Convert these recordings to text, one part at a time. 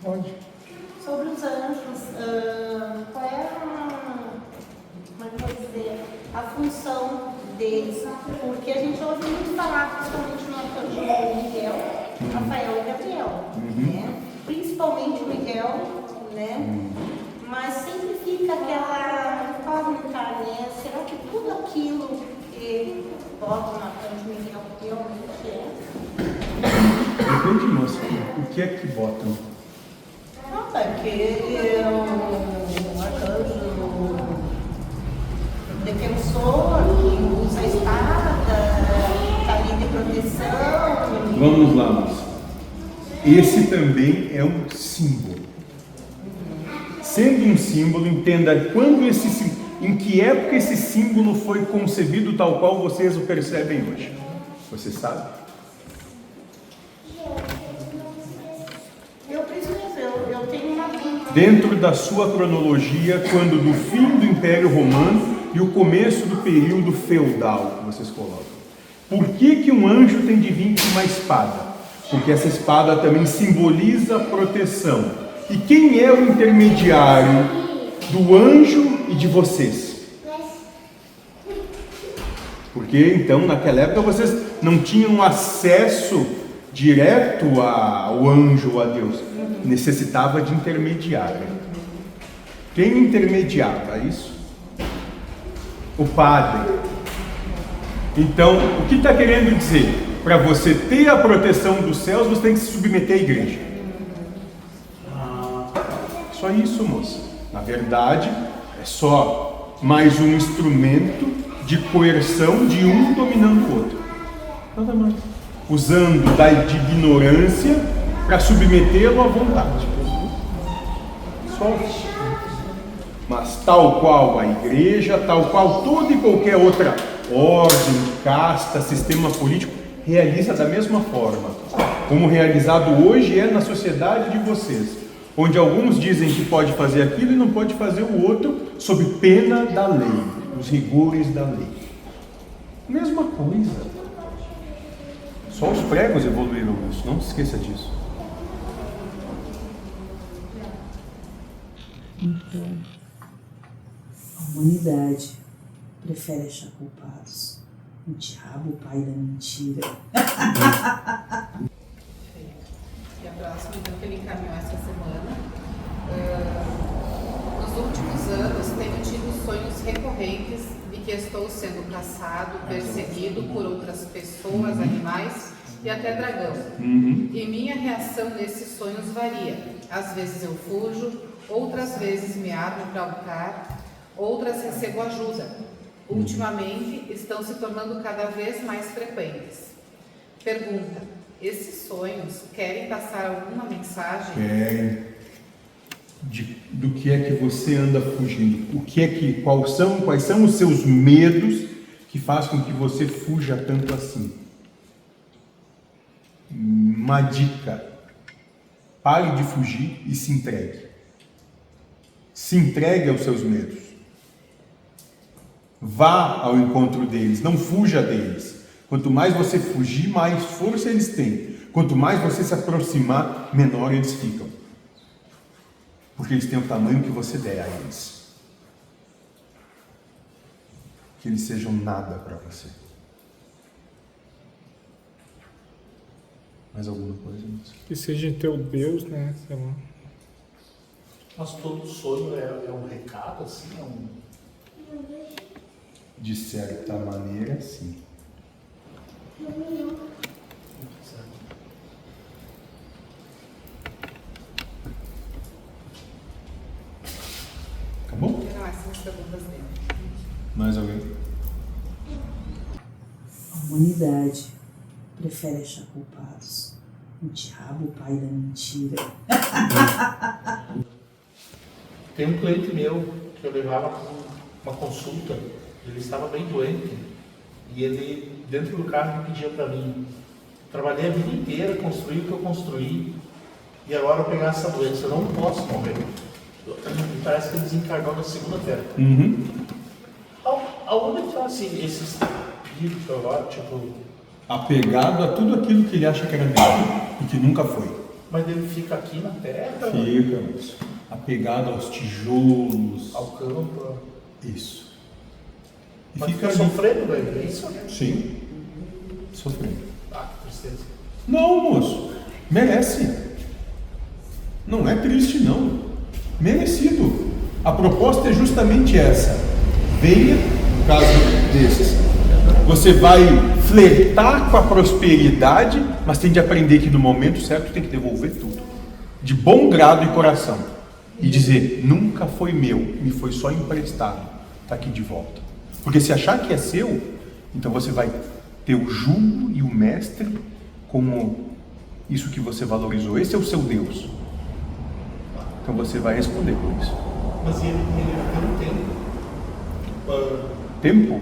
Pode. Sobre os anjos, qual é como é que eu vou dizer, a função deles? Porque a gente ouve muito falar, principalmente no arcanjo Miguel, Rafael e Gabriel, né? Principalmente o Miguel, né? Mas sempre fica aquela incógnita, né? Será que tudo aquilo que botam no arcanjo Miguel realmente é? Depende, moça. O que é que botam? Não, porque ele é um arcanjo defensor, que usa a espada, está ali de proteção. Vamos lá, moça. Esse também é um símbolo. Sendo um símbolo, entenda quando em que época esse símbolo foi concebido tal qual vocês o percebem hoje. Você sabe? Eu tenho uma dúvida. Dentro da sua cronologia, quando do fim do Império Romano e o começo do período feudal que vocês colocam. Por que um anjo tem de vir com uma espada? Porque essa espada também simboliza proteção. E quem é o intermediário do anjo e de vocês? Porque então naquela época vocês não tinham acesso direto ao anjo ou a Deus. Necessitava de intermediário. Quem intermediava isso? O padre. Então, o que está querendo dizer? Para você ter a proteção dos céus, você tem que se submeter à igreja. Só isso, moça. Na verdade, é só mais um instrumento de coerção de um dominando o outro. Nada mais. Usando de ignorância para submetê-lo à vontade. Só isso. Mas tal qual a igreja, tal qual toda e qualquer outra ordem, casta, sistema político, realiza da mesma forma. Como realizado hoje é na sociedade de vocês. Onde alguns dizem que pode fazer aquilo e não pode fazer o outro, sob pena da lei, os rigores da lei. Mesma coisa. Só os pregos evoluíram isso, não se esqueça disso. Então, a humanidade prefere achar culpados o diabo, o pai da mentira. E a próxima, então, que ele encaminhou essa semana. Nos últimos anos, tenho tido sonhos recorrentes de que estou sendo caçado, perseguido por outras pessoas, animais e até dragão. E minha reação nesses sonhos varia. Às vezes eu fujo, outras vezes me abro para lutar, outras recebo ajuda. Ultimamente, estão se tornando cada vez mais frequentes. Pergunta: esses sonhos querem passar alguma mensagem? Querem. Do que é que você anda fugindo? Quais são os seus medos que fazem com que você fuja tanto assim? Uma dica: pare de fugir e se entregue. Se entregue aos seus medos. Vá ao encontro deles, não fuja deles. Quanto mais você fugir, mais força eles têm. Quanto mais você se aproximar, menor eles ficam. Porque eles têm o tamanho que você der a eles. Que eles sejam nada para você. Mais alguma coisa? Que seja teu Deus, né? Sei lá. Mas todo sonho é um recado, assim, é um... De certa maneira, sim. Acabou? Não, essas perguntas dele. Mais alguém? A humanidade prefere achar culpados o diabo, o pai da mentira. Tem um cliente meu que eu levava uma consulta, ele estava bem doente e ele, dentro do carro, ele pedia para mim: trabalhei a vida inteira, construí o que eu construí e agora eu pegar essa doença, eu não posso morrer. Me parece que ele desencarnou na segunda-feira. Aonde está assim, esse espírito agora, tipo... Apegado a tudo aquilo que ele acha que era dele e que nunca foi. Mas ele fica aqui na terra? Fica, moço. Apegado aos tijolos. Ao campo? Isso. E Mas fica fica ali. sofrendo, velho, é isso? Sim. Sofrendo. Ah, que tristeza. Não, moço. Merece. Não é triste, não. Merecido. A proposta é justamente essa. Venha, no caso desses, você vai flertar com a prosperidade, mas tem de aprender que no momento certo tem que devolver tudo. De bom grado e coração. E dizer, nunca foi meu, me foi só emprestado. Está aqui de volta. Porque se achar que é seu, então você vai ter o jugo e o mestre como isso que você valorizou. Esse é o seu Deus. Então você vai responder por isso. Mas ele vai ter um tempo. Tempo?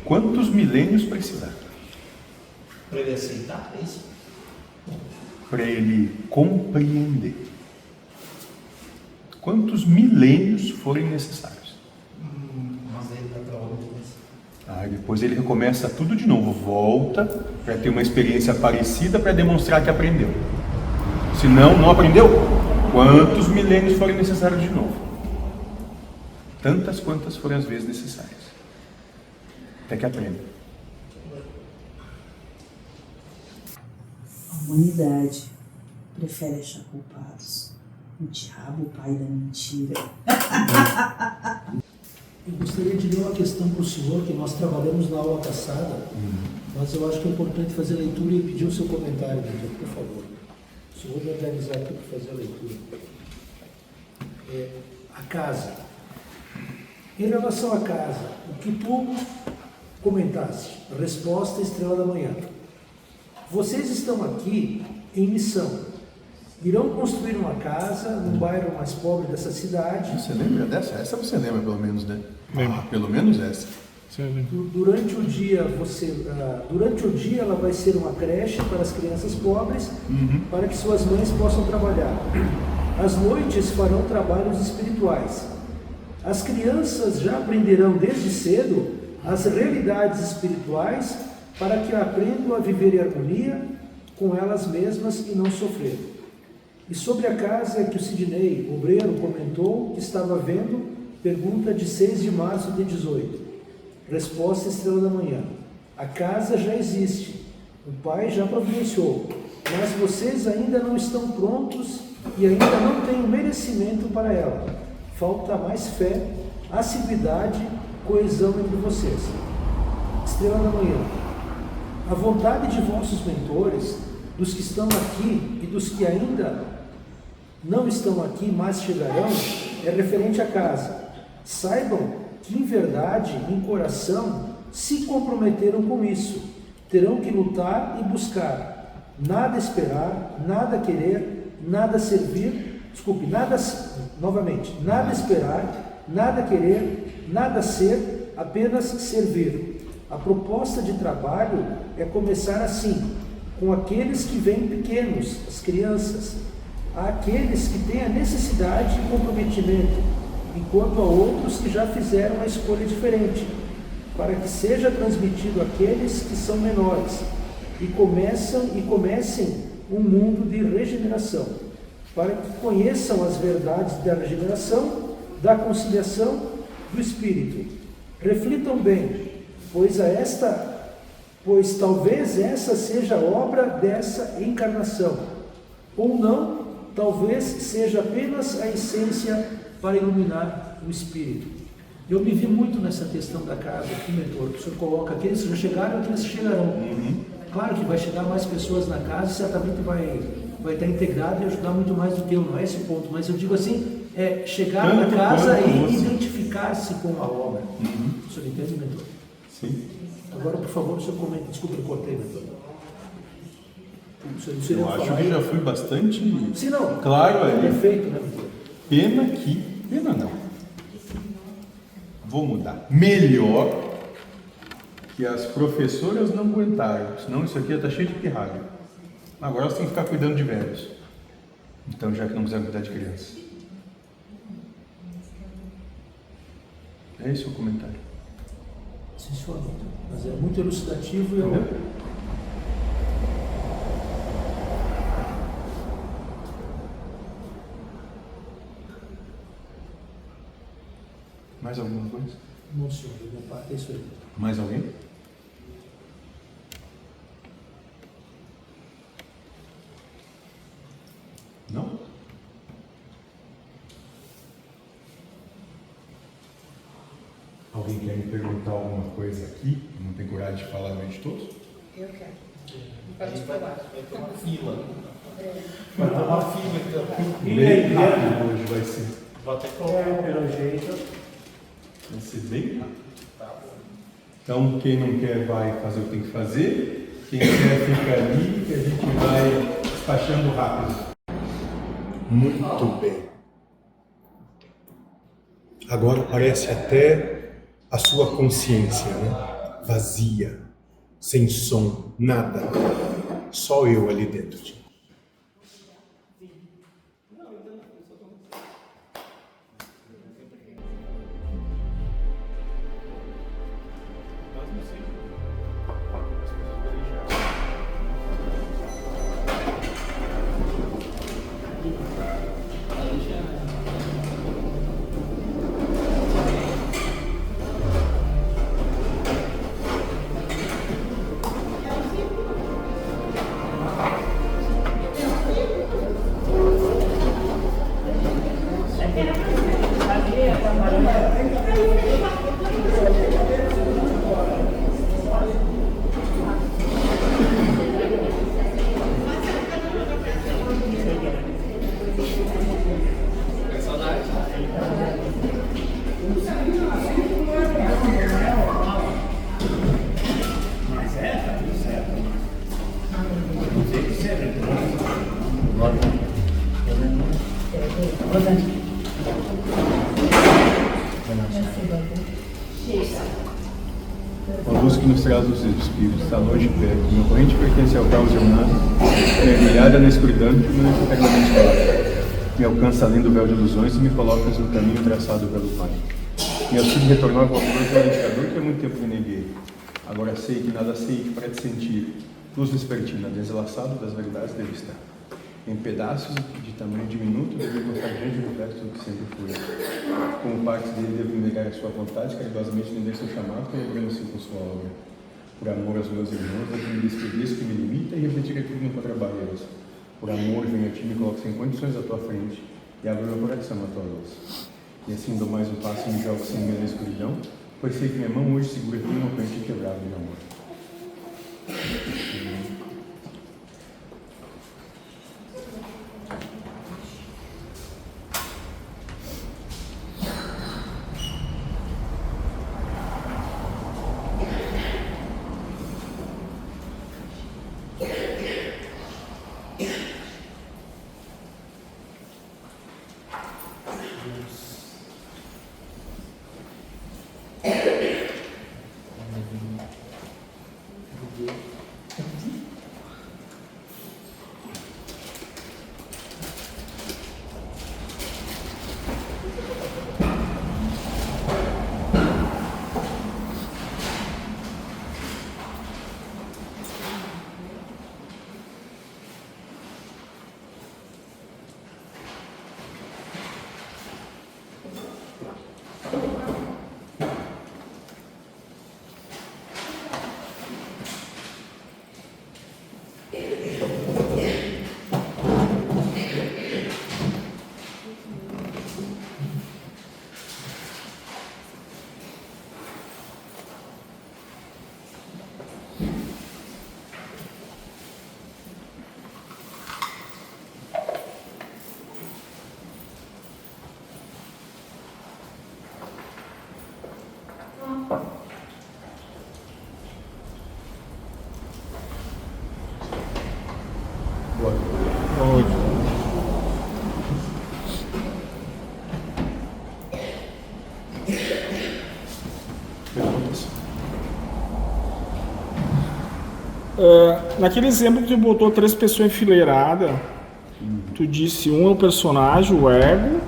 Quantos milênios precisar? Para ele aceitar, é isso? Para ele compreender. Quantos milênios forem necessários. Mas ele vai para onde? Depois ele recomeça tudo de novo. Volta para ter uma experiência parecida para demonstrar que aprendeu. Se não aprendeu, quantos milênios forem necessários de novo. Tantas quantas forem as vezes necessárias. Até que aprenda. A humanidade prefere achar culpados o diabo, o pai da mentira. Eu gostaria de ler uma questão para o senhor, que nós trabalhamos na aula passada, mas eu acho que é importante fazer a leitura e pedir o seu comentário, doutor, por favor. O senhor me organizar aqui para fazer a leitura. A casa. Em relação à casa, o que tu comentaste? Resposta Estrela da Manhã. Vocês estão aqui em missão. Irão construir uma casa num bairro mais pobre dessa cidade. Você lembra dessa? Essa você lembra pelo menos, né? Lembro. Pelo menos essa. Sim. Durante o dia ela vai ser uma creche para as crianças pobres, para que suas mães possam trabalhar. Às noites farão trabalhos espirituais. As crianças já aprenderão desde cedo as realidades espirituais para que aprendam a viver em harmonia com elas mesmas e não sofrer. E sobre a casa que o Sidney, obreiro, comentou que estava vendo, pergunta de 6 de março de 18. Resposta Estrela da Manhã. A casa já existe, o Pai já providenciou, mas vocês ainda não estão prontos e ainda não têm o merecimento para ela. Falta mais fé, assiduidade, coesão entre vocês. Estrela da Manhã. A vontade de vossos mentores, dos que estão aqui e dos que ainda não estão aqui, mas chegarão, é referente à casa. Saibam que, em verdade, em coração, se comprometeram com isso. Terão que lutar e buscar. Nada esperar, nada querer, nada servir. Nada esperar, nada querer, nada ser, apenas servir. A proposta de trabalho é começar assim, com aqueles que vêm pequenos, as crianças, àqueles que têm a necessidade e comprometimento, enquanto a outros que já fizeram uma escolha diferente, para que seja transmitido àqueles que são menores e comecem um mundo de regeneração, para que conheçam as verdades da regeneração, da conciliação, do Espírito. Reflitam bem, pois talvez essa seja a obra dessa encarnação, ou não, talvez seja apenas a essência para iluminar o Espírito. Eu me vi muito nessa questão da casa aqui, mentor, que o senhor coloca, aqueles que já chegaram, aqueles que chegarão. Claro que vai chegar mais pessoas na casa e certamente vai estar integrado e ajudar muito mais do que eu, não é esse o ponto, mas eu digo assim, chegar na casa e identificar-se com a obra. O senhor entende, mentor? Sim. Agora, por favor, o senhor comenta. Desculpa, eu cortei, mentor. Eu acho que já fui bastante Sim, não. claro ali. Perfeito, né, mentor? Pena não. Vou mudar. Melhor que as professoras não aguentaram, senão isso aqui está cheio de pirralho. Agora elas têm que ficar cuidando de velhos. Então, já que não quiseram cuidar de crianças. É esse o comentário. Sim, senhor. Mas é muito elucidativo e eu... Mais alguma coisa? Não, senhor, da minha parte é isso aí. Mais alguém? Não? Alguém quer me perguntar alguma coisa aqui? Não tem coragem de falar mais de todos? Eu quero. Pode falar. Vai ter uma fila. Vai ter uma fila, então. Bem rápido hoje vai ser. Vou até colocar. Pelo jeito. Vai ser bem rápido. Então, quem não quer vai fazer o que tem que fazer. Quem quer fica ali, que a gente vai despachando rápido. Muito bem. Agora parece até a sua consciência, né? Vazia, sem som, nada. Só eu ali dentro de ti. A luz que nos traz os espíritos está longe e perto. Minha corrente pertence ao caos jornado, mergulhada na escuridão que me eternamente lá. Me alcança além do véu de ilusões e me colocas no caminho traçado pelo Pai. Me auxílio retornar ao valor do indicador que há muito tempo me neguei. Agora sei que nada sei que para te sentir. Luz vespertina, deslaçado das verdades deve estar. Em pedaços de tamanho diminuto, devo encontrar grande reflexo do que sempre fui. Como parte dele, devo negar a sua vontade, caridosamente atender seu chamado, celebrando-se com sua obra. Por amor aos meus irmãos, devo me despedir isso que me limita e refletir aquilo que não contra barreiras. Por amor, venho a ti, me coloco sem condições à tua frente e abro meu coração à tua luz. E assim dou mais um passo e me jogo sem medo na escuridão, pois sei que minha mão hoje segura firme um pente quebrado de amor. Naquele exemplo que tu botou 3 pessoas enfileiradas, tu disse um é o personagem, o ego,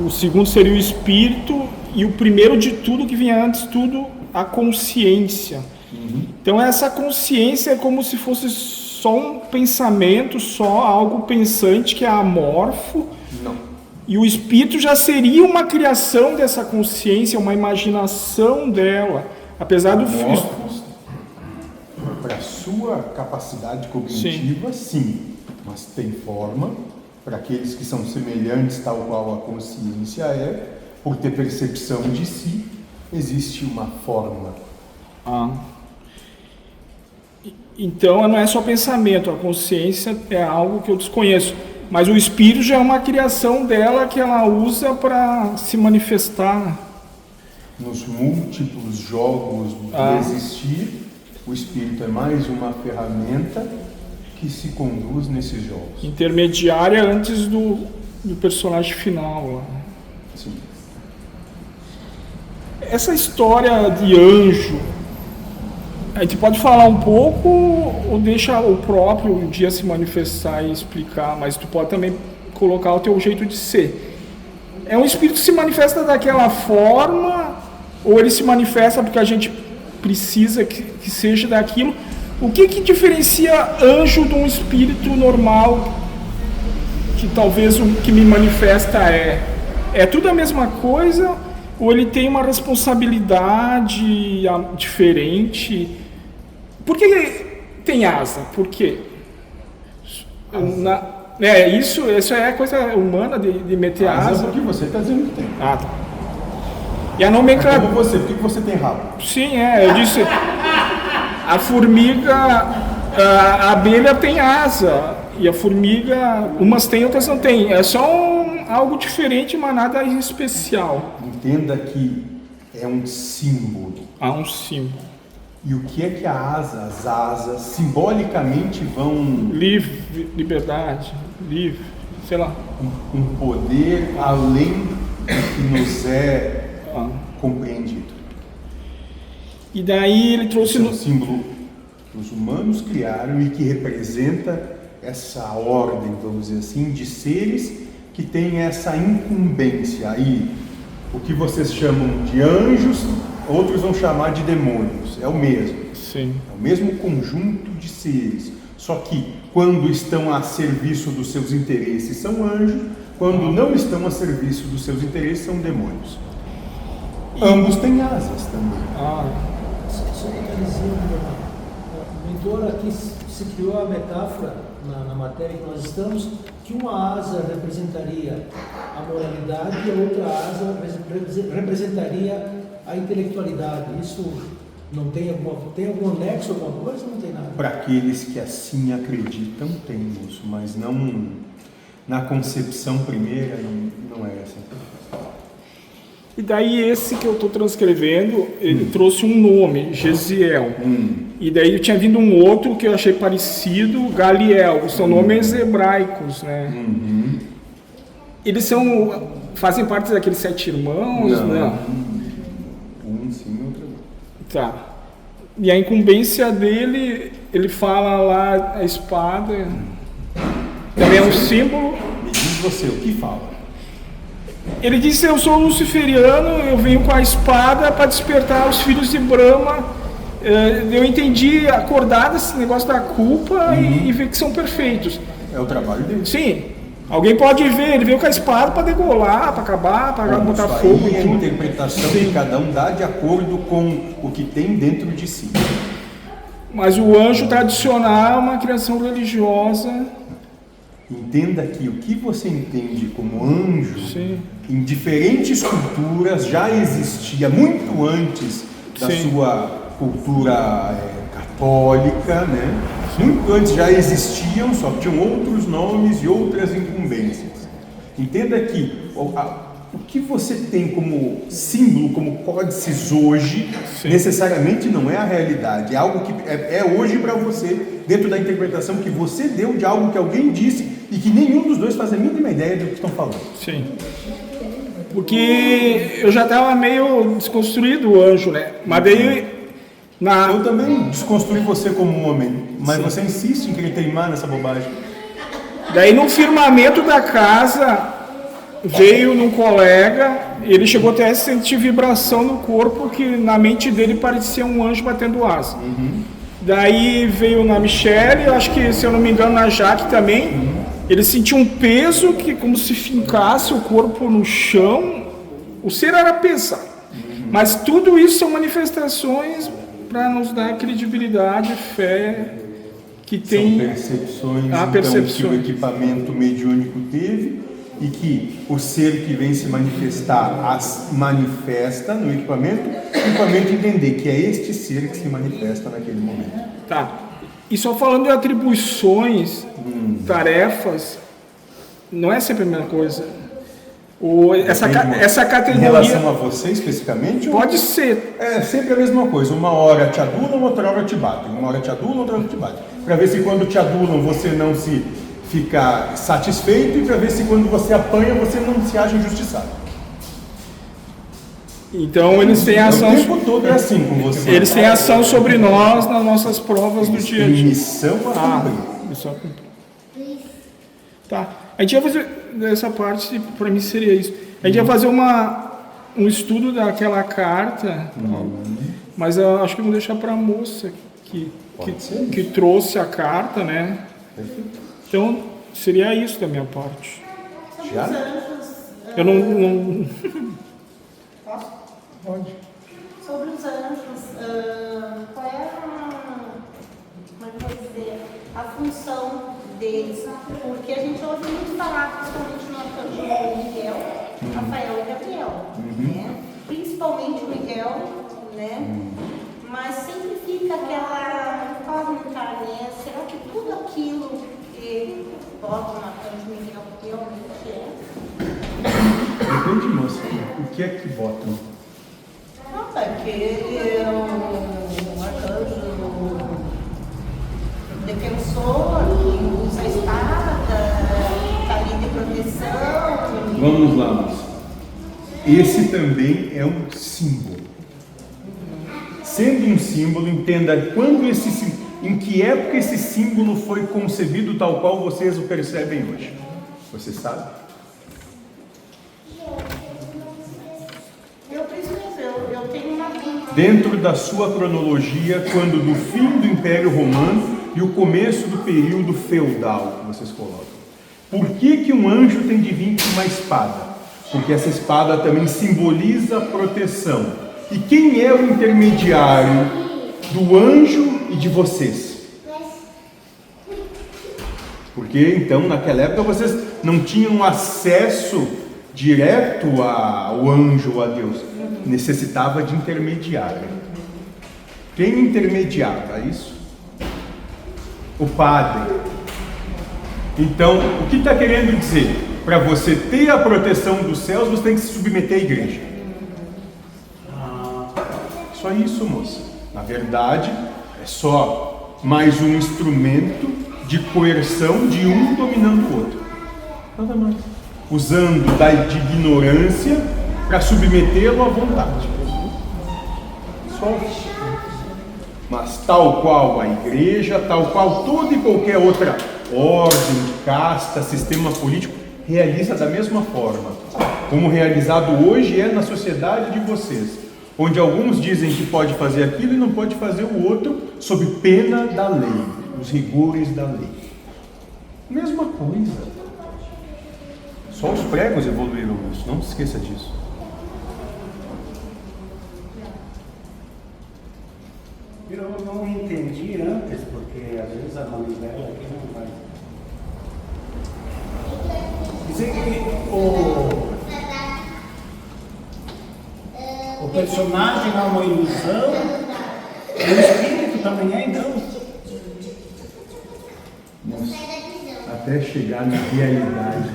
o segundo seria o espírito e o primeiro de tudo que vinha antes tudo, a consciência. Então essa consciência é como se fosse só um pensamento, só algo pensante que é amorfo. Não. E o espírito já seria uma criação dessa consciência, uma imaginação dela, apesar do para a sua capacidade cognitiva, sim, mas tem forma para aqueles que são semelhantes, tal qual a consciência é, por ter percepção de si, existe uma forma. Então não é só pensamento, a consciência é algo que eu desconheço, mas o espírito já é uma criação dela que ela usa para se manifestar. Nos múltiplos jogos do existir, o espírito é mais uma ferramenta que se conduz nesses jogos. Intermediária antes do personagem final. Lá. Sim. Essa história de anjo, a gente pode falar um pouco ou deixa o próprio dia se manifestar e explicar, mas tu pode também colocar o teu jeito de ser. É um espírito que se manifesta daquela forma ou ele se manifesta porque a gente precisa que seja daquilo? O que diferencia anjo de um espírito normal que talvez o que me manifesta é tudo a mesma coisa ou ele tem uma responsabilidade diferente? Por que tem asa? Por quê? Isso é coisa humana de meter asa. Porque você está dizendo que tem. Tá. E a nomenclatura... Como você, por que você tem rabo? Sim, eu disse... A formiga, a abelha tem asa, e a formiga, umas tem, outras não tem. É só algo diferente, mas nada especial. Entenda que é um símbolo. Um símbolo. E o que é que as asas, simbolicamente vão... Liberdade, livre, sei lá. Um poder além do que nos é compreendido. E daí ele trouxe... É um símbolo que os humanos criaram e que representa essa ordem, vamos dizer assim, de seres que têm essa incumbência. Aí, o que vocês chamam de anjos, outros vão chamar de demônios. É o mesmo. Sim. É o mesmo conjunto de seres. Só que, quando estão a serviço dos seus interesses, são anjos. Quando não estão a serviço dos seus interesses, são demônios. Ambos têm asas também. Isso que está dizendo, o mentor aqui se criou a metáfora na matéria que nós estamos, que uma asa representaria a moralidade e a outra asa representaria a intelectualidade. Isso não tem algum anexo, alguma coisa ou não tem nada? Para aqueles que assim acreditam, tem isso, mas não na concepção primeira, não é essa. E daí esse que eu estou transcrevendo, ele trouxe um nome, Gesiel. E daí tinha vindo um outro que eu achei parecido, Galiel. São nomes hebraicos, né? Eles fazem parte daqueles 7 irmãos? Não. Um sim, outro não. Tá. E a incumbência dele, ele fala lá a espada, também é um símbolo. Me diz você, o que fala? Ele disse, eu sou luciferiano, eu venho com a espada para despertar os filhos de Brahma. Eu entendi, acordar desse negócio da culpa e ver que são perfeitos. É o trabalho dele. Sim. Alguém pode ver, ele veio com a espada para degolar, para acabar, para botar fogo. Aí é a interpretação que cada um dá de acordo com o que tem dentro de si. Mas o anjo tradicional é uma criação religiosa. Entenda que o que você entende como anjo, em diferentes culturas já existia muito antes da sua cultura católica, né? Muito antes já existiam, só que tinham outros nomes e outras incumbências. Entenda que o que você tem como símbolo, como códices hoje, necessariamente não é a realidade, é algo que é hoje para você, dentro da interpretação que você deu de algo que alguém disse e que nenhum dos dois faz a mínima ideia do que estão falando. Sim. Porque eu já estava meio desconstruído o anjo, né? Mas daí... Eu também desconstruí você como um homem, mas você insiste em querer teimar nessa bobagem. Daí no firmamento da casa veio num colega, ele chegou até a sentir vibração no corpo que na mente dele parecia um anjo batendo asa. Daí veio na Michelle, eu acho que se eu não me engano na Jaque também, ele sentia um peso que como se fincasse o corpo no chão. O ser era pesado. Mas tudo isso são manifestações para nos dar credibilidade, fé, que tem... São percepções, então, percepções. que o equipamento mediúnico teve e que o ser que vem se manifestar as manifesta no equipamento, o equipamento entender que é este ser que se manifesta naquele momento. Tá. E só falando de atribuições, tarefas, não é sempre a mesma coisa. Essa Em categoria... relação a você especificamente? Pode ser. É sempre a mesma coisa. Uma hora te adulam, outra hora te batem. Uma hora te adulam, outra hora te batem. Para ver se quando te adulam você não se fica satisfeito e para ver se quando você apanha você não se acha injustiçado. Então eles têm ação... O tempo todo é assim com você. Eles têm ação sobre nós nas nossas provas do dia a dia. Missão a cumprir. Missão a cumprir. Tá. A gente ia fazer... Essa parte, para mim, seria isso. A gente ia fazer um estudo daquela carta, mas eu acho que vamos deixar para a moça que trouxe a carta, né? Então, seria isso da minha parte. Já? Eu não... Posso? Pode. Sobre os anjos, qual é como é que eu vou dizer, a função deles? Porque a gente ouve muito falar, principalmente no arcanjo Miguel, Rafael e Gabriel, né? Principalmente o Miguel, né? Mas sempre fica aquela incógnita, né? Será que tudo aquilo que bota no arcanjo Miguel realmente é? Depende, moça. O que é que botam? Nossa, que ele é um arcanjo defensor, que usa a espada, está ali de proteção. Vamos lá, moça. Esse também é um símbolo. Sendo um símbolo, entenda em que época esse símbolo foi concebido tal qual vocês o percebem hoje. Você sabe? Eu tenho uma dentro da sua cronologia, quando do fim do Império Romano e o começo do período feudal, que vocês colocam. Por que um anjo tem de vir com uma espada? Porque essa espada também simboliza proteção. E quem é o intermediário do anjo e de vocês? Porque então naquela época vocês não tinham acesso direto ao anjo ou a Deus. Necessitava de intermediário. Quem intermediava isso? O padre. Então, o que está querendo dizer? Para você ter a proteção dos céus, você tem que se submeter à igreja. Só isso, moça. Na verdade, é só mais um instrumento de coerção de um dominando o outro. Nada mais. Usando de ignorância para submetê-lo à vontade. Só isso. Mas tal qual a igreja, tal qual toda e qualquer outra ordem, casta, sistema político, realiza da mesma forma. Como realizado hoje é na sociedade de vocês. Onde alguns dizem que pode fazer aquilo e não pode fazer o outro, sob pena da lei, os rigores da lei. Mesma coisa. Só os pregos evoluíram isso, não se esqueça disso. Eu não entendi antes, porque às vezes a manivela aqui não vai. Dizer que o personagem é uma ilusão, o espírito também é, então. Nossa, até chegar na realidade,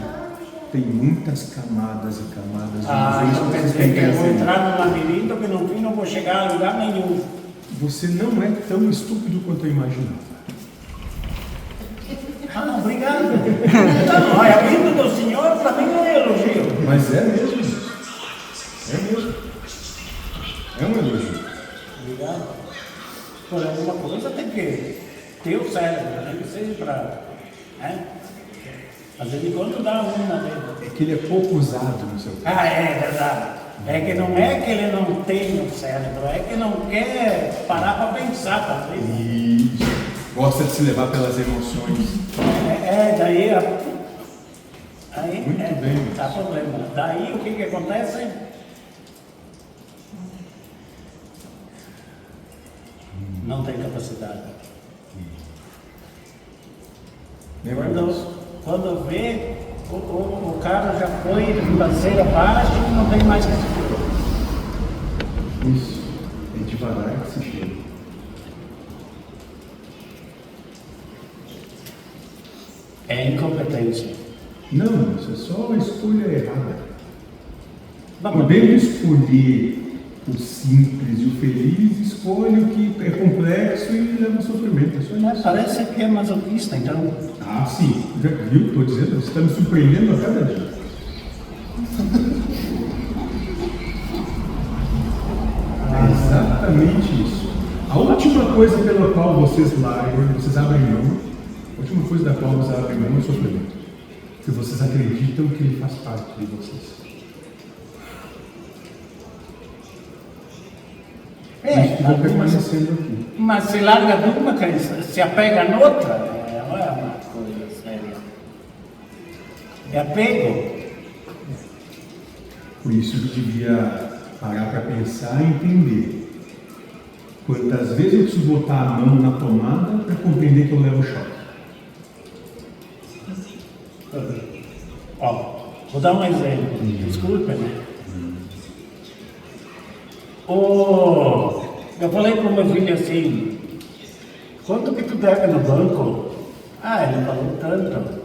tem muitas camadas e camadas. Então quer dizer que eu vou entrar no labirinto que no fim não vou chegar a lugar nenhum. Você não é tão estúpido quanto eu imaginava. Ah, obrigado. Não, a vida do senhor para mim não é elogio. Mas é mesmo. É mesmo. É um elogio. Obrigado. Por alguma coisa tem que ter o cérebro, né? Que seja para. Né? Às vezes quando dá uma dele. É que ele é pouco usado no seu tempo. Ah, é verdade. É que não é que ele não tem o cérebro, é que não quer parar para pensar, talvez. E gosta de se levar pelas emoções. Daí Aí Muito bem. tá problema. Daí o que acontece? Não tem capacidade. Quando vê, o cara já foi de ladeira abaixo e não tem mais que se Isso. É devagar que se chega. É incompetência. Não, isso é só a escolha errada. Não, Podendo escolher o simples e o feliz, escolhe o que é complexo e leva ao sofrimento. É só mas isso. parece que é masoquista, então. Ah, sim. Já viu? Estou dizendo, você está me surpreendendo a cada dia. É exatamente isso. A última coisa pela qual vocês largam, vocês abrem mão, a última coisa da qual vocês abrem mão é o sofrimento. Se vocês acreditam que ele faz parte de vocês. Isso vai permanecendo aqui. Mas se larga de uma, se apega na outra, não é uma coisa séria. É apego. Por isso eu devia parar para pensar e entender. Quantas vezes eu preciso botar a mão na tomada para compreender que eu levo choque. Ó, vou dar um exemplo. Desculpa, né? Eu falei para o meu filho assim, quanto que tu deve no banco? Ah, ele falou tanto.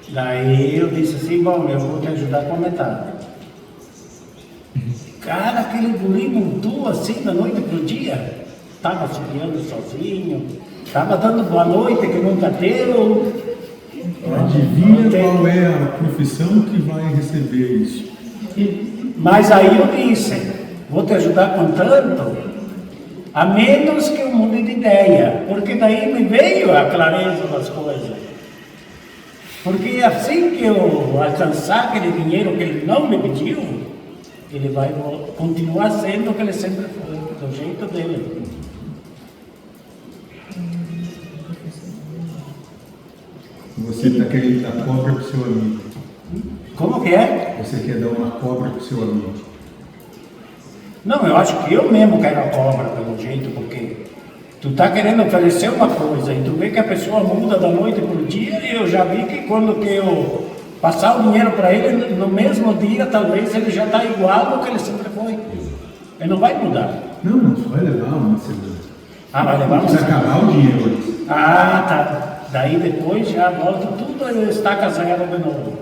Daí eu disse assim, bom, eu vou te ajudar com a metade. Cara, aquele guri mudou assim da noite pro dia. Estava subindo sozinho, estava dando boa noite que nunca deu. Adivinha qual é a profissão que vai receber isso? Mas aí eu disse, vou te ajudar com tanto, a menos que eu mude de ideia, porque daí me veio a clareza das coisas. Porque assim que eu alcançar aquele dinheiro que ele não me pediu, ele vai continuar sendo o que ele sempre foi, do jeito dele. Você está querendo dar cobra para o seu amigo. Como que é? Você quer dar uma cobra para o seu amigo. Não, eu acho que eu mesmo quero a cobra pelo jeito, porque tu tá querendo oferecer uma coisa e tu vê que a pessoa muda da noite pro dia, e eu já vi que quando que eu passar o dinheiro para ele, no mesmo dia, talvez ele já está igual ao que ele sempre foi. Ele não vai mudar. Não, só vai levar uma semana. Ah, vai levar uma Precisa semana. acabar o dinheiro antes. Ah, tá. Daí depois já volta tudo e estaca zero de novo.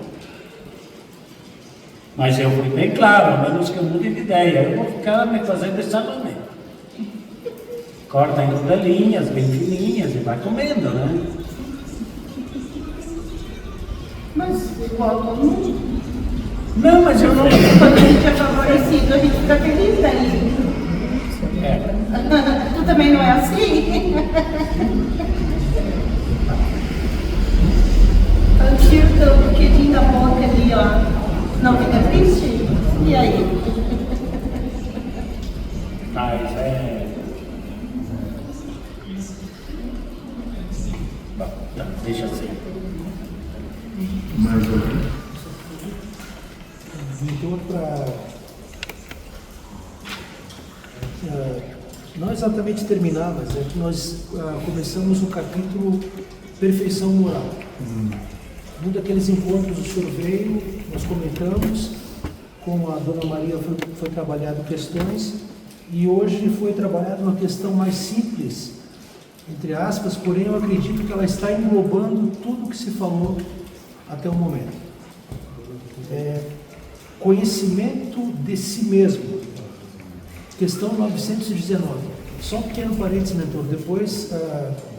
Mas eu fui bem claro, a menos que eu mude de ideia, eu vou ficar me fazendo esse salame. Corta em rodelinhas, bem fininhas, e vai comendo, né? Mas igual todo mundo. Não, mas eu não... Quando a gente é favorecido, a gente fica feliz daí. É. Tu também não é assim? Tira o quedinho da boca ali, ó. Não fica triste? E aí? Mas é... Bom, tá, deixa assim. Mais ou menos. Então, não exatamente terminar, mas é que nós começamos o capítulo Perfeição Moral. Um daqueles encontros o senhor veio, nós comentamos, com a Dona Maria foi trabalhado questões, e hoje foi trabalhada uma questão mais simples, entre aspas, porém eu acredito que ela está englobando tudo o que se falou até o momento. Conhecimento de si mesmo. Questão 919. Só um pequeno parênteses, mentor. Depois,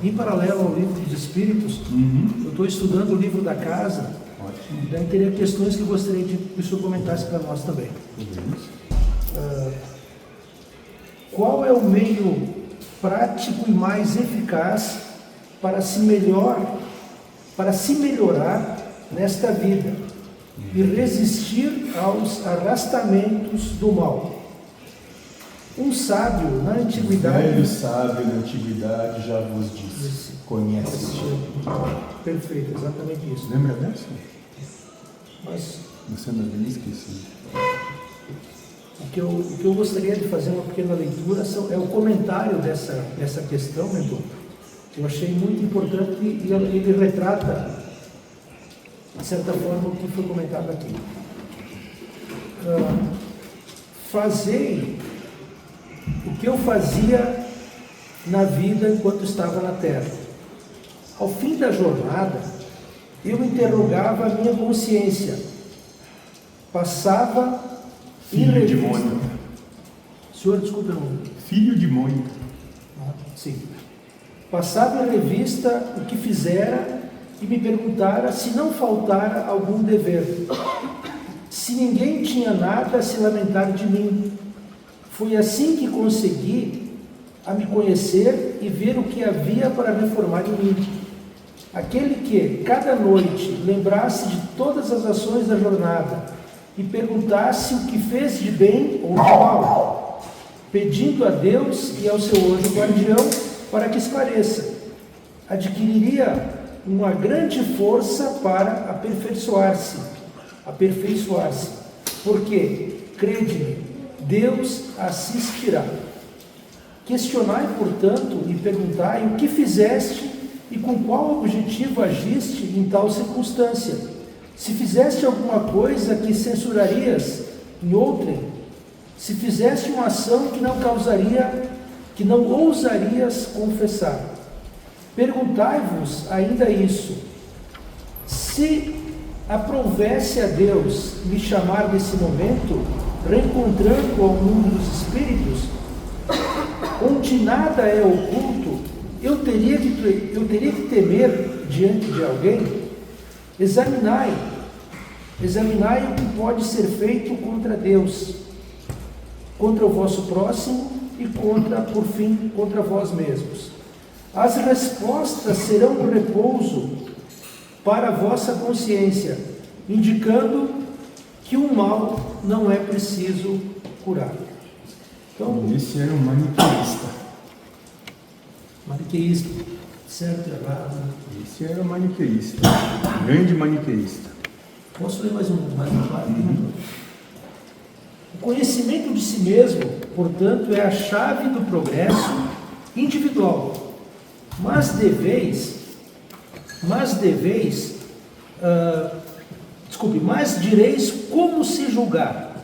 em paralelo ao livro dos Espíritos, eu estou estudando o livro da casa. Ótimo. Daí teria questões que eu gostaria de que o senhor comentasse para nós também. Qual é o meio prático e mais eficaz para se melhorar nesta vida e resistir aos arrastamentos do mal? Um sábio na antiguidade... Velho sábio na antiguidade já vos disse, conhece. Perfeito, exatamente isso. Lembra dessa? Mas Você não havia esquecido. o que eu gostaria de fazer uma pequena leitura é o comentário dessa questão, mentor. Eu achei muito importante e ele retrata, de certa forma, o que foi comentado aqui. Fazei o que eu fazia na vida enquanto estava na terra. Ao fim da jornada, eu interrogava a minha consciência. Passava Filho de Mônica. Senhor, desculpe o nome. Filho de Mônica. Sim. Passava em revista o que fizera e me perguntara se não faltara algum dever. Se ninguém tinha nada a se lamentar de mim. Foi assim que consegui a me conhecer e ver o que havia para me formar em mim. Aquele que, cada noite, lembrasse de todas as ações da jornada e perguntasse o que fez de bem ou de mal, pedindo a Deus e ao seu anjo guardião para que esclareça, adquiriria uma grande força para aperfeiçoar-se, porque, crede-me, Deus assistirá. Questionai, portanto, e perguntai o que fizeste e com qual objetivo agiste em tal circunstância. Se fizeste alguma coisa que censurarias em outrem, se fizeste uma ação que não ousarias confessar. Perguntai-vos ainda isso: se aprovesse a Deus me chamar nesse momento, reencontrando ao mundo dos espíritos, onde nada é oculto, eu teria que temer diante de alguém? Examinai o que pode ser feito contra Deus, contra o vosso próximo e por fim, contra vós mesmos. As respostas serão um repouso para a vossa consciência, indicando que o mal não é preciso curar. Então, Esse era um maniqueísta. maniqueísmo, certo e errado. Esse era um maniqueísta. Grande maniqueísta. Posso ler mais uma parte? O conhecimento de si mesmo, portanto, é a chave do progresso individual. Mas direis como se julgar.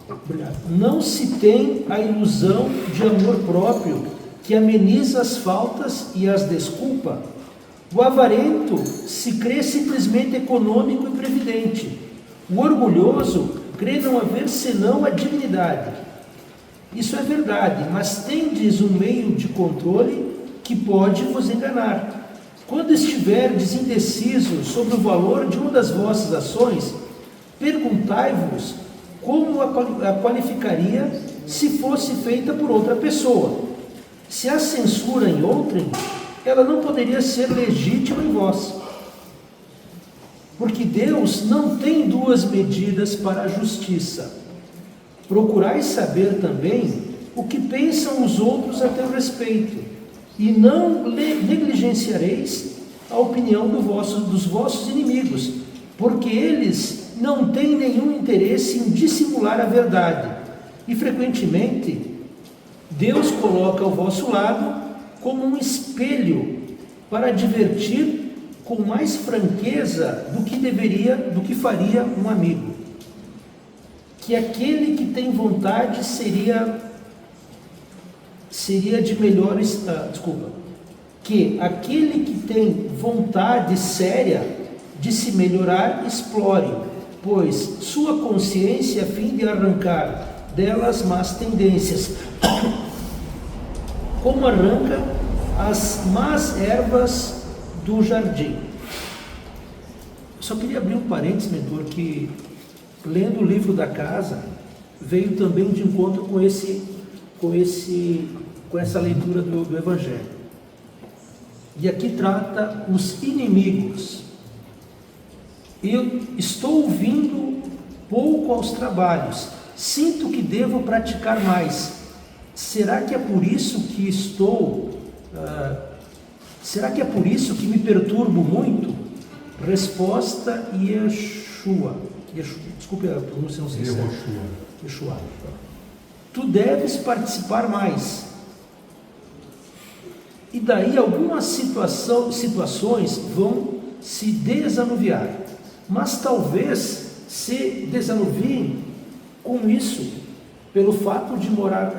Obrigado. Não se tem a ilusão de amor próprio que ameniza as faltas e as desculpa. O avarento se crê simplesmente econômico e previdente. O orgulhoso crê não haver senão a dignidade. Isso é verdade, mas tendes um meio de controle que pode vos enganar. Quando estiverdes indecisos sobre o valor de uma das vossas ações, perguntai-vos como a qualificaria se fosse feita por outra pessoa. Se há censura em outrem, ela não poderia ser legítima em vós. Porque Deus não tem duas medidas para a justiça. Procurai saber também o que pensam os outros a teu respeito, e não negligenciareis a opinião dos vossos inimigos, porque eles não têm nenhum interesse em dissimular a verdade, e frequentemente Deus coloca ao vosso lado como um espelho para advertir com mais franqueza do que faria um amigo. Que aquele que tem vontade que aquele que tem vontade séria de se melhorar, explore, pois sua consciência a fim de arrancar delas más tendências, como arranca as más ervas do jardim. Só queria abrir um parênteses, mentor, que lendo o livro da casa, veio também de encontro com essa leitura do Evangelho. E aqui trata os inimigos. Eu estou ouvindo pouco aos trabalhos, sinto que devo praticar mais. Será que é por isso que será que é por isso que me perturbo muito? Resposta: Yeshua. Desculpe a pronúncia, não sei se é. Yeshua. Tu deves participar mais. E daí algumas situações vão se desanuviar. Mas talvez se desanuviem com isso, pelo fato de morar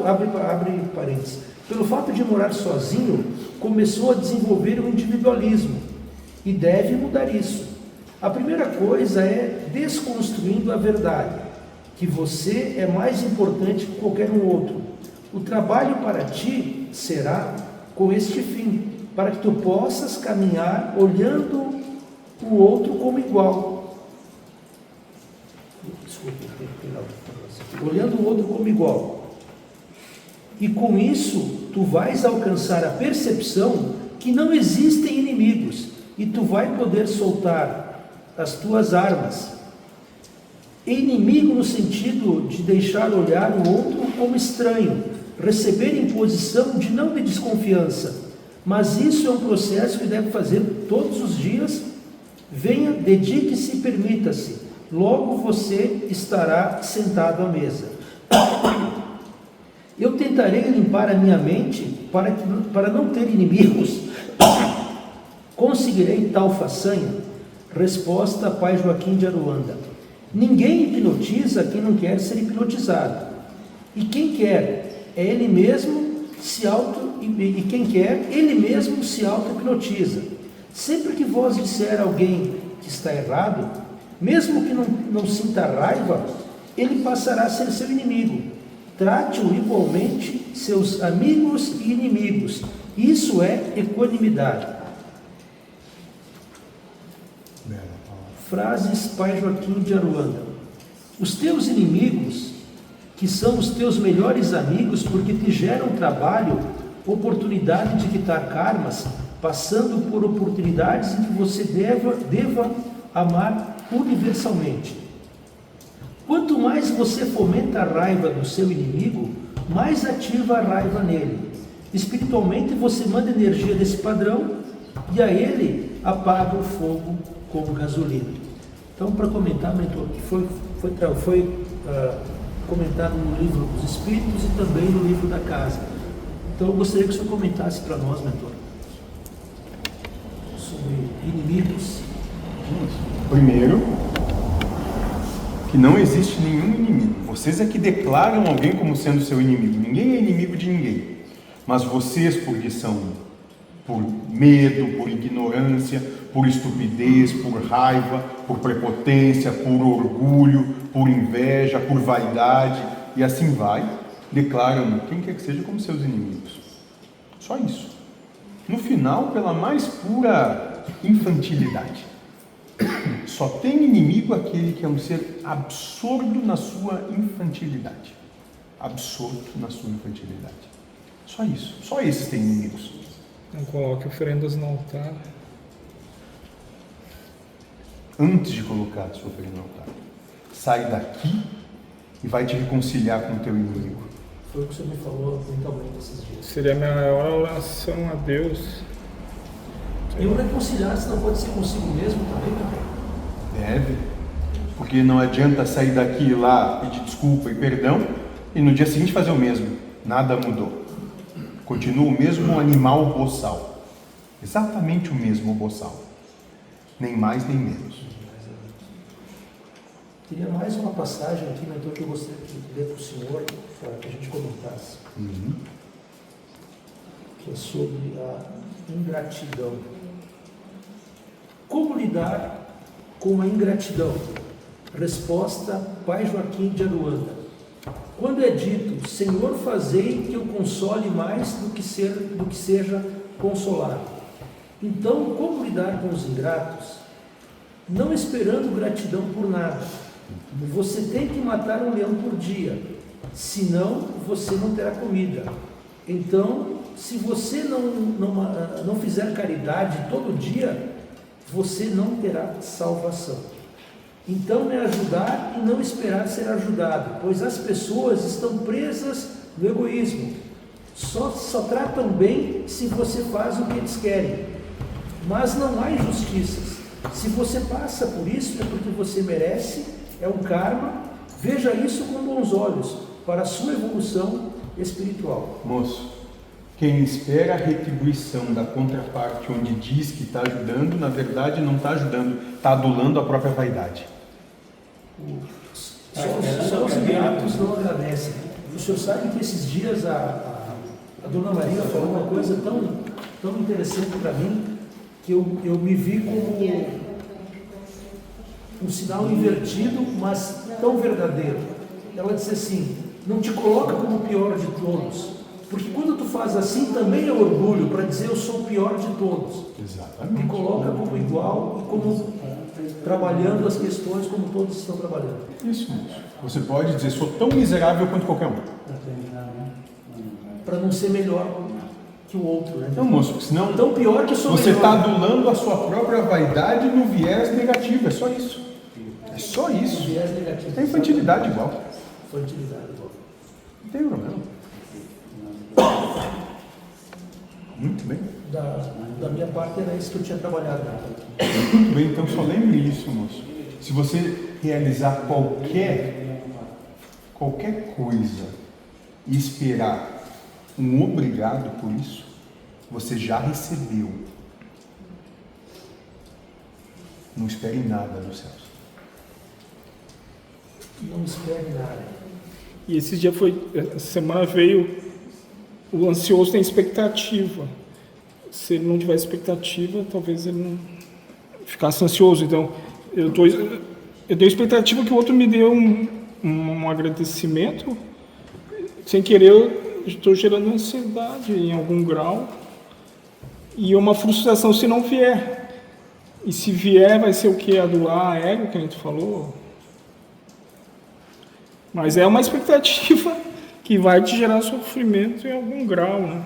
abre parênteses, pelo fato de morar sozinho, começou a desenvolver o individualismo e deve mudar isso. A primeira coisa é desconstruindo a verdade, que você é mais importante que qualquer um outro. O trabalho para ti será com este fim, para que tu possas caminhar olhando o outro como igual. Olhando o outro como igual. E com isso, tu vais alcançar a percepção que não existem inimigos e tu vai poder soltar as tuas armas. Inimigo no sentido de deixar olhar o outro como estranho, receber imposição de não de desconfiança. Mas isso é um processo que deve fazer todos os dias. Venha, dedique-se e permita-se. Logo você estará sentado à mesa. Eu tentarei limpar a minha mente para não ter inimigos. Conseguirei tal façanha? Resposta: Pai Joaquim de Aruanda. Ninguém hipnotiza quem não quer ser hipnotizado. E quem quer é ele mesmo e quem quer, ele mesmo se auto-hipnotiza. Sempre que vós disser a alguém que está errado, mesmo que não sinta raiva, ele passará a ser seu inimigo. Trate-o igualmente seus amigos e inimigos. Isso é equanimidade. Frases Pai Joaquim de Aruanda. Os teus inimigos, que são os teus melhores amigos porque te geram trabalho, oportunidade de quitar karmas, passando por oportunidades em que você deva amar universalmente. Quanto mais você fomenta a raiva do seu inimigo, mais ativa a raiva nele. Espiritualmente você manda energia desse padrão e a ele apaga o fogo como gasolina. Então, para comentar, mentor, que foi comentado no livro dos Espíritos e também no livro da Casa. Então, eu gostaria que o senhor comentasse para nós, mentor, sobre inimigos. Primeiro, que não existe nenhum inimigo. Vocês é que declaram alguém como sendo seu inimigo. Ninguém é inimigo de ninguém. Mas vocês, porque são por medo, por ignorância, por estupidez, por raiva, por prepotência, por orgulho, por inveja, por vaidade, e assim vai, declaram quem quer que seja como seus inimigos. Só isso. No final, pela mais pura infantilidade. Só tem inimigo aquele que é um ser absorto na sua infantilidade. Absorto na sua infantilidade. Só isso. Só esses têm inimigos. Não coloque oferendas no altar. Antes de colocar a sua oferenda no altar, sai daqui e vai te reconciliar com o teu inimigo. Foi o que o senhor me falou mentalmente esses dias. Seria a maior oração a Deus. Eu reconciliar-se não pode ser consigo mesmo também, também. Deve. Porque não adianta sair daqui e lá, pedir desculpa e perdão, e no dia seguinte fazer o mesmo. Nada mudou. Continua o mesmo animal boçal. Exatamente o mesmo boçal. Nem mais nem menos. Teria mais uma passagem aqui, mentor, que eu gostaria de ler para o senhor, para que a gente comentasse. Que é sobre a ingratidão. Como lidar com a ingratidão? Resposta: Pai Joaquim de Aruanda. Quando é dito, Senhor, fazei que eu console mais do que seja consolado. Então, como lidar com os ingratos? Não esperando gratidão por nada. Você tem que matar um leão por dia, senão você não terá comida. Então, se você não fizer caridade todo dia, você não terá salvação. Então é ajudar e não esperar ser ajudado, pois as pessoas estão presas no egoísmo. Só tratam bem se você faz o que eles querem. Mas não há injustiças. Se você passa por isso, é porque você merece, é um karma. Veja isso com bons olhos, para a sua evolução espiritual. Moço, quem espera a retribuição da contraparte onde diz que está ajudando, na verdade não está ajudando, está adulando a própria vaidade. Só os gratos não agradecem. O senhor sabe que esses dias a Dona Maria falou uma coisa tão interessante para mim, que eu me vi como um sinal invertido, mas tão verdadeiro. Ela disse assim: não te coloca como o pior de todos, porque quando tu faz assim também é orgulho para dizer eu sou o pior de todos. Exatamente. Te coloca como igual e como trabalhando as questões como todos estão trabalhando. Isso, moço. Você pode dizer, sou tão miserável quanto qualquer um. Para não ser melhor que o outro, né? Não, moço, senão tão pior que eu sou você melhor. está adulando a sua própria vaidade no viés negativo, é só isso. É só isso. Viés negativo. É infantilidade igual. Infantilidade igual. Não tem problema. Muito bem. Da minha parte era isso que eu tinha trabalhado. Muito bem, então só lembre isso, moço. Se você realizar qualquer coisa e esperar um obrigado por isso, você já recebeu. Não espere nada dos céus. Não espere nada. E esse dia essa semana veio, o ansioso tem expectativa. Se ele não tiver expectativa, talvez ele não ficasse ansioso. Então, eu tenho expectativa que o outro me dê um agradecimento. Sem querer, eu estou gerando ansiedade em algum grau. E uma frustração se não vier. E se vier, vai ser o que? Adular ego, que a gente falou. Mas é uma expectativa que vai te gerar sofrimento em algum grau, né?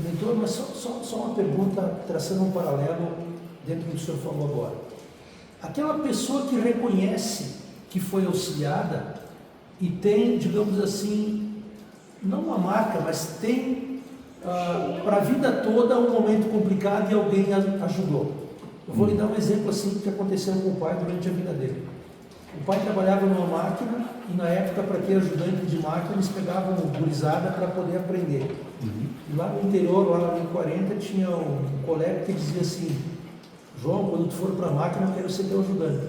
Mentor, mas só uma pergunta, traçando um paralelo dentro do que o senhor falou agora. Aquela pessoa que reconhece que foi auxiliada e tem, digamos assim, não uma marca, mas tem para a vida toda um momento complicado e alguém ajudou. Eu vou lhe dar um exemplo assim que aconteceu com o pai durante a vida dele. O pai trabalhava numa máquina e na época, para ter ajudante de máquina, eles pegavam gurizada para poder aprender. E lá no interior, lá em 40, tinha um colega que dizia assim: João, quando tu for para a máquina, eu quero ser teu ajudante.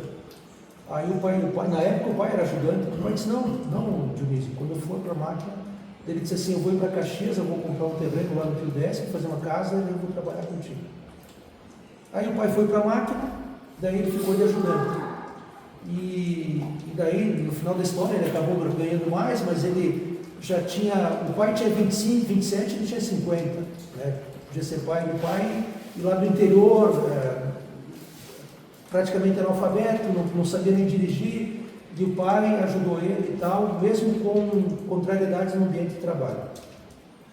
Aí o pai, na época o pai era ajudante, o pai disse: não, Dionísio, quando eu for para a máquina, ele disse assim: eu vou ir para Caxias, eu vou comprar um terreno lá no Rio Décimo, fazer uma casa e eu vou trabalhar contigo. Aí o pai foi para a máquina, daí ele ficou de ajudante. E daí, no final da história, ele acabou ganhando mais, mas ele já tinha, o pai tinha 25, 27, ele tinha 50, né? Podia ser pai do pai, e lá do interior, praticamente analfabeto, não sabia nem dirigir, e o pai ajudou ele e tal, mesmo com contrariedades no ambiente de trabalho.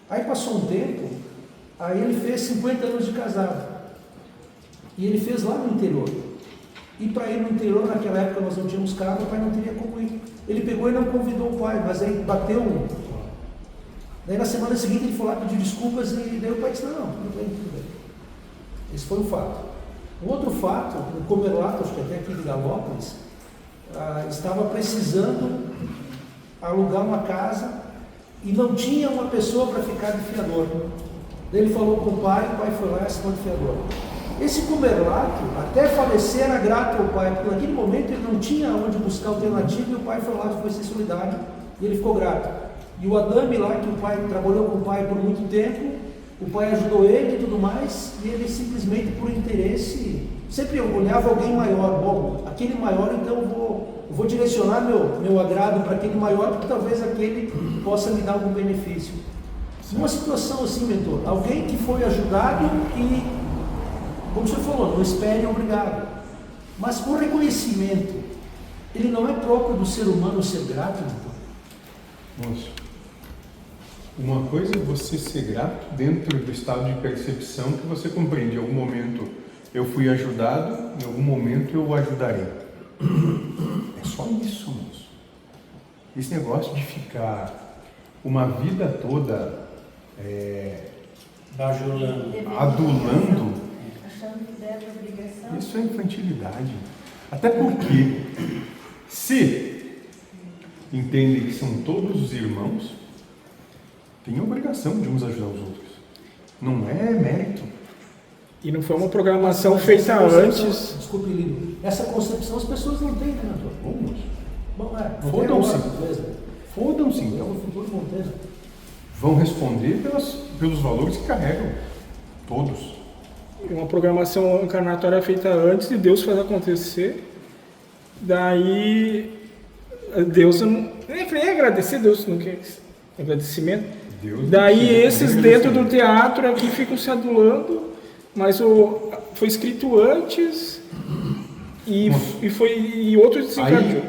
Aí passou um tempo, aí ele fez 50 anos de casado, e ele fez lá no interior. E para ir no interior, naquela época nós não tínhamos carro, o pai não teria como ir. Ele pegou e não convidou o pai, mas aí bateu. Daí na semana seguinte ele foi lá pedir desculpas e daí o pai disse: não, tudo bem. Esse foi um fato. Um outro fato, no Comerlato, acho que até aqui de Galópolis, estava precisando alugar uma casa e não tinha uma pessoa para ficar de fiador. Daí ele falou com o pai foi lá e assinou de fiador. Esse Comerlato, até falecer, era grato ao pai, porque naquele momento ele não tinha onde buscar alternativa e o pai foi lá, foi ser solidário e ele ficou grato. E o Adame lá, que o pai trabalhou com o pai por muito tempo, o pai ajudou ele e tudo mais, e ele simplesmente por interesse, sempre olhava alguém maior. Bom, aquele maior, então eu vou direcionar meu agrado para aquele maior, porque talvez aquele possa me dar algum benefício. Uma situação assim, mentor, alguém que foi ajudado e, como o senhor falou, não espere obrigado. Mas o reconhecimento, ele não é próprio do ser humano ser grato, mentor? Moço, uma coisa é você ser grato dentro do estado de percepção que você compreende. Em algum momento eu fui ajudado, em algum momento eu o ajudarei. É só isso, moço. Esse negócio de ficar uma vida toda adulando Achando que deve obrigação. Isso é infantilidade. Até porque, se entendem que são todos os irmãos, tem a obrigação de uns ajudar os outros. Não é mérito. E não foi uma programação Mas feita essa concepção- antes. Desculpe, Lírio. Essa concepção as pessoas não têm, né, doutor? Bom, não tem Fodam-se. agora, beleza. Fodam-se, Então, então. no futuro vão ter. Vão responder pelos valores que carregam. Todos. Uma programação encarnatória feita antes e Deus faz acontecer. Daí Deus não nem agradecer, Deus não quer agradecimento. Deus Daí não precisa esses de dentro do agradecimento. teatro aqui ficam se adulando, mas foi escrito antes e outros desencadeou.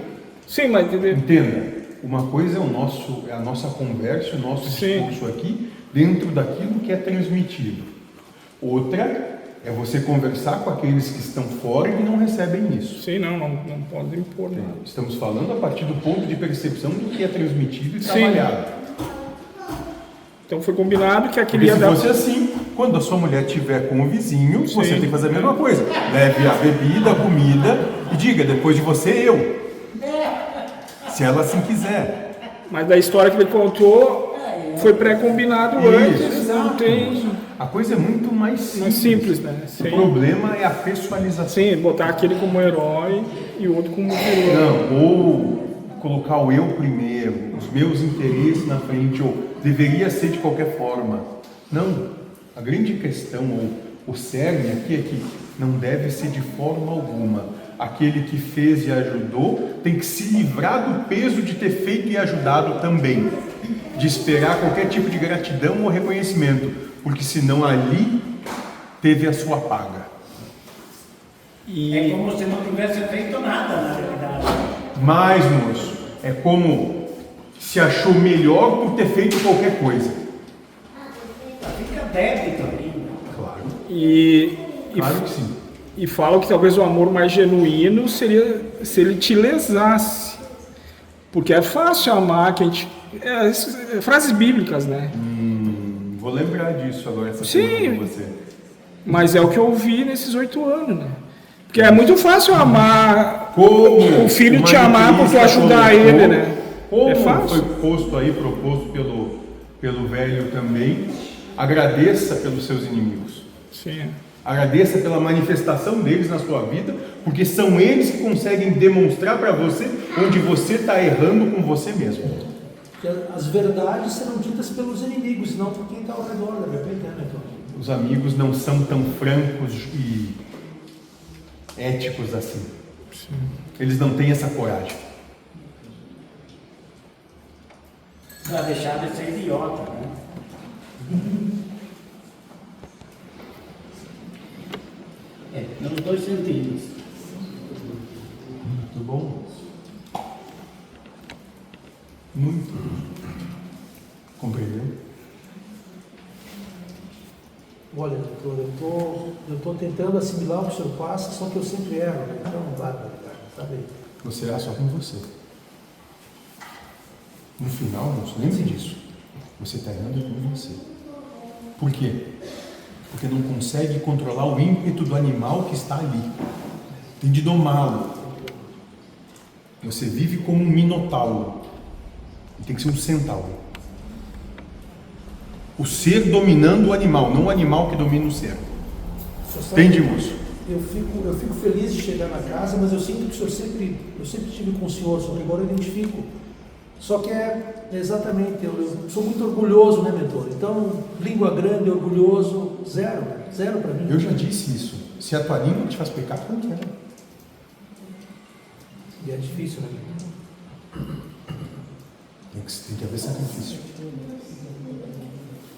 Sim, mas entendeu? Entenda, uma coisa é a nossa conversa, o nosso Sim. discurso aqui, dentro daquilo que é transmitido. Outra é você conversar com aqueles que estão fora e que não recebem isso. Sim, não pode impor nada. Estamos falando a partir do ponto de percepção do que é transmitido e Sim. trabalhado. Então foi combinado que aquele Porque ia se dar. fosse assim, quando a sua mulher estiver com o vizinho, você Sim. tem que fazer a mesma coisa. Leve a bebida, a comida e diga, depois de você, eu. Se ela assim quiser. Mas da história que ele contou, foi pré-combinado antes, não exato. tem. A coisa é muito mais simples. Mais simples, né? O Sem, problema é a pessoalização. sem botar aquele como herói e o outro como vilão. Não, ou colocar o eu primeiro, os meus interesses na frente, ou deveria ser de qualquer forma. Não. A grande questão, ou o cerne aqui é que não deve ser de forma alguma. Aquele que fez e ajudou tem que se livrar do peso de ter feito e ajudado também. De esperar qualquer tipo de gratidão ou reconhecimento, porque senão ali teve a sua paga. É como se não tivesse feito nada, na realidade. Mas, moço, é como se achou melhor por ter feito qualquer coisa. Fica débito ali. Claro, E claro que sim. E falam que talvez o amor mais genuíno seria se ele te lesasse. Porque é fácil amar, que a gente. Frases bíblicas, né? Vou lembrar disso agora, essa Sim. semana com você. Mas é o que eu vi nesses 8 anos, né? Porque é muito fácil amar Como o filho o te amar por tu maniqueísta ajudar colocou, ele, né? Como É fácil. foi posto aí, proposto pelo velho também, agradeça pelos seus inimigos. Sim. Agradeça pela manifestação deles na sua vida, porque são eles que conseguem demonstrar para você onde você está errando com você mesmo. Porque as verdades serão ditas pelos inimigos, não por quem está ao redor, de repente, né, então? Os amigos não são tão francos e éticos assim. Eles não têm essa coragem. Para deixar de ser idiota, né? Nos dois sentidos. Muito bom. Muito. Compreendeu? Olha, doutor, eu estou tentando assimilar o que o senhor passa, só que eu sempre erro, né? Então não dá para ligar, sabe? Você erra só com você. No final, moço, lembre disso. Você está errando com você. Por quê? Porque não consegue controlar o ímpeto do animal que está ali. Tem de domá-lo. Você vive como um minotauro. E tem que ser um centauro. O ser dominando o animal, não o animal que domina o ser. Entende, moço? Eu fico feliz de chegar na casa, mas eu sinto que o senhor eu sempre estive com o senhor, só que agora eu identifico. Só que é exatamente, eu sou muito orgulhoso, né, mentor? Então, língua grande, orgulhoso, zero para mim. Eu já disse isso. Se a tua língua te faz pecar, não quer. E é difícil, né? Tem que haver sacrifício.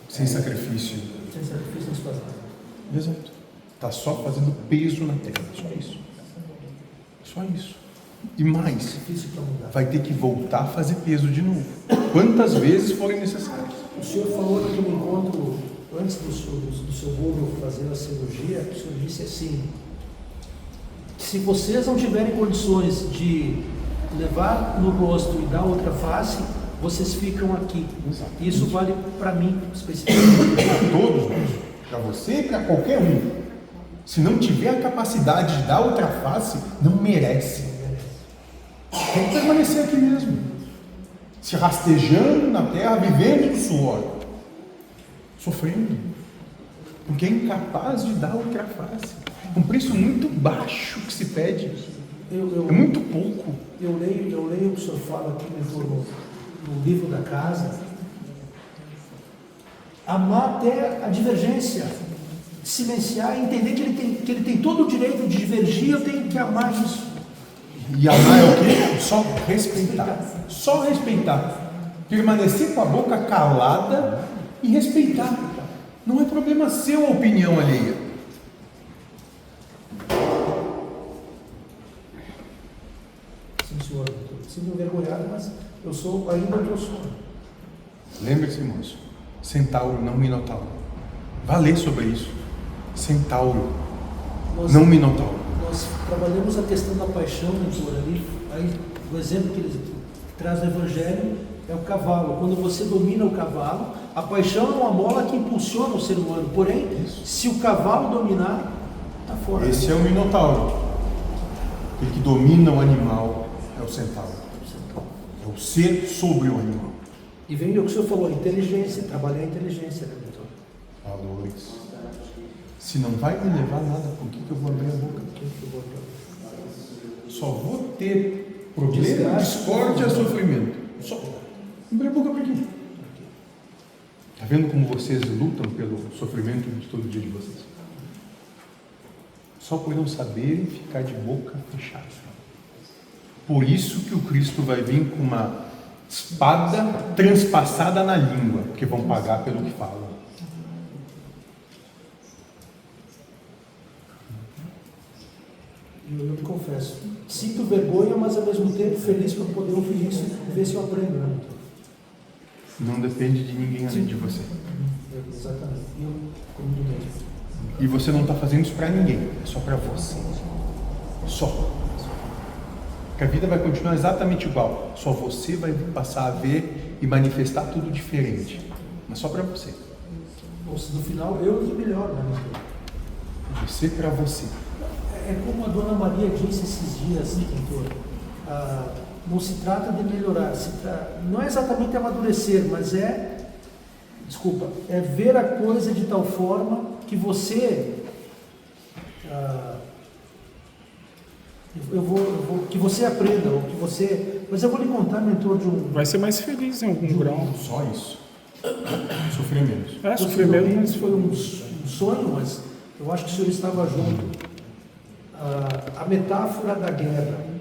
Sem sacrifício. Sem sacrifício não se faz nada. Exato. Está só fazendo peso na terra. Só isso. Só isso. E mais, Difícil para mudar. vai ter que voltar a fazer peso de novo. Quantas vezes forem necessárias. O senhor falou no encontro, antes do seu Google fazer a cirurgia, o senhor disse assim, que se vocês não tiverem condições de levar no rosto e dar outra face, vocês ficam aqui. Exato. Isso vale para mim, especificamente. Para todos nós. Para você e para qualquer um. Se não tiver a capacidade de dar outra face, não merece. Tem que permanecer aqui mesmo, se rastejando na terra, vivendo do suor, sofrendo, porque é incapaz de dar outra face. Um preço muito baixo que se pede. É muito pouco. Eu leio o que o senhor fala aqui no livro da casa. Amar até a divergência, silenciar e entender que ele tem todo o direito de divergir. Eu tenho que amar isso. E amar é o quê? Só respeitar. Só respeitar. Permanecer com a boca calada e respeitar. Não é problema seu a opinião alheia. Sim, senhor. Sinto envergonhado, mas eu sou ainda o que eu sou. Lembre-se, moço. Centauro, não Minotauro. Vá ler sobre isso. Centauro, não Minotauro. Nós trabalhamos a questão da paixão, mentor, ali. Aí, o exemplo que ele traz no Evangelho é o cavalo. Quando você domina o cavalo, a paixão é uma mola que impulsiona o ser humano. Porém, se o cavalo dominar, está fora. Esse é o Minotauro. Aquele que domina o animal é o centauro. É o ser sobre o animal. E vem o que o senhor falou, inteligência, trabalhar a inteligência, né, mentor? Valores. Se não vai me levar nada, por que eu vou abrir a boca? Só vou ter problema, discórdia e sofrimento. Só. Abrir a boca para quê? Está vendo como vocês lutam pelo sofrimento de todo dia de vocês? Só por não saberem ficar de boca fechada. Por isso que o Cristo vai vir com uma espada transpassada na língua, porque vão pagar pelo que falam. Eu me confesso, sinto vergonha, mas ao mesmo tempo feliz para poder ouvir isso e ver se eu aprendo, né? Não depende de ninguém além de você. Exatamente. Eu, como do mesmo. E você não está fazendo isso para ninguém, é só para você. Só. Porque a vida vai continuar exatamente igual. Só você vai passar a ver e manifestar tudo diferente. Mas só para você. Ou se no final eu que melhor, né? Você para você. É como a Dona Maria disse esses dias, doutor. Não se trata de melhorar, não é exatamente amadurecer, mas é ver a coisa de tal forma que você que você aprenda, ou que você. Mas eu vou lhe contar, mentor, de um. Vai ser mais feliz em algum grau. Só isso. Sofrer menos. Sofrer menos, mas foi um sonho, mas eu acho que o senhor estava junto. A metáfora da guerra.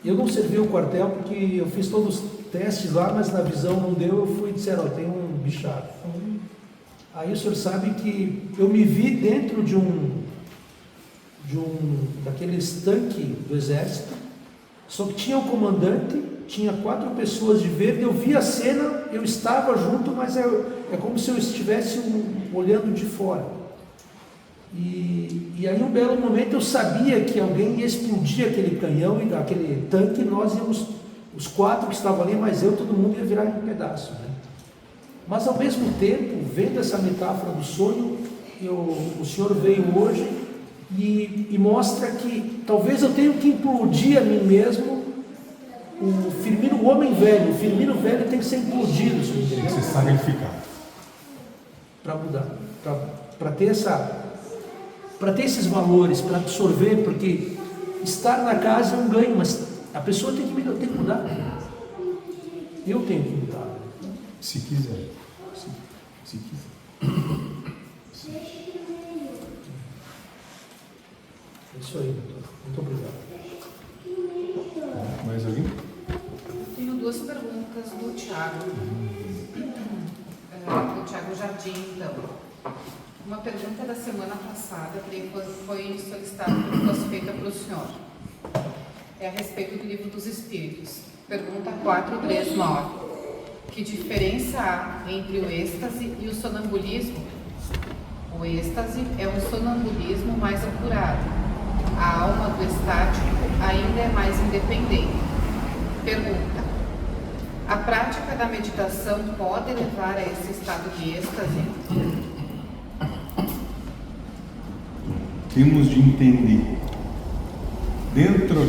Eu não servi o quartel porque eu fiz todos os testes lá, mas na visão não deu, eu fui e disseram, tem um bichado. Aí o senhor sabe que eu me vi dentro de um daqueles tanques do exército, só que tinha um comandante, tinha 4 pessoas de verde, eu vi a cena, eu estava junto, mas é como se eu estivesse olhando de fora. E aí, um belo momento, eu sabia que alguém ia explodir aquele canhão, aquele tanque, e nós íamos, os 4 que estavam ali, mas todo mundo ia virar em pedaço, né? Mas, ao mesmo tempo, vendo essa metáfora do sonho, o senhor veio hoje e mostra que talvez eu tenha que implodir a mim mesmo. O Firmino, o homem velho, o Firmino velho tem que ser implodido, tem que ser sacrificado. Para mudar, para ter esses valores, para absorver, porque estar na casa é um ganho, mas a pessoa tem que mudar. Eu tenho que mudar. Se quiser. Se quiser. É isso aí, doutor. Muito obrigado. Mais alguém? Tenho 2 perguntas do Tiago. Do Tiago Jardim, então. Uma pergunta da semana passada que foi solicitada e fosse feita para o senhor. É a respeito do Livro dos Espíritos. Pergunta 439. Que diferença há entre o êxtase e o sonambulismo? O êxtase é um sonambulismo mais apurado. A alma do estático ainda é mais independente. Pergunta. A prática da meditação pode levar a esse estado de êxtase? temos de entender, dentro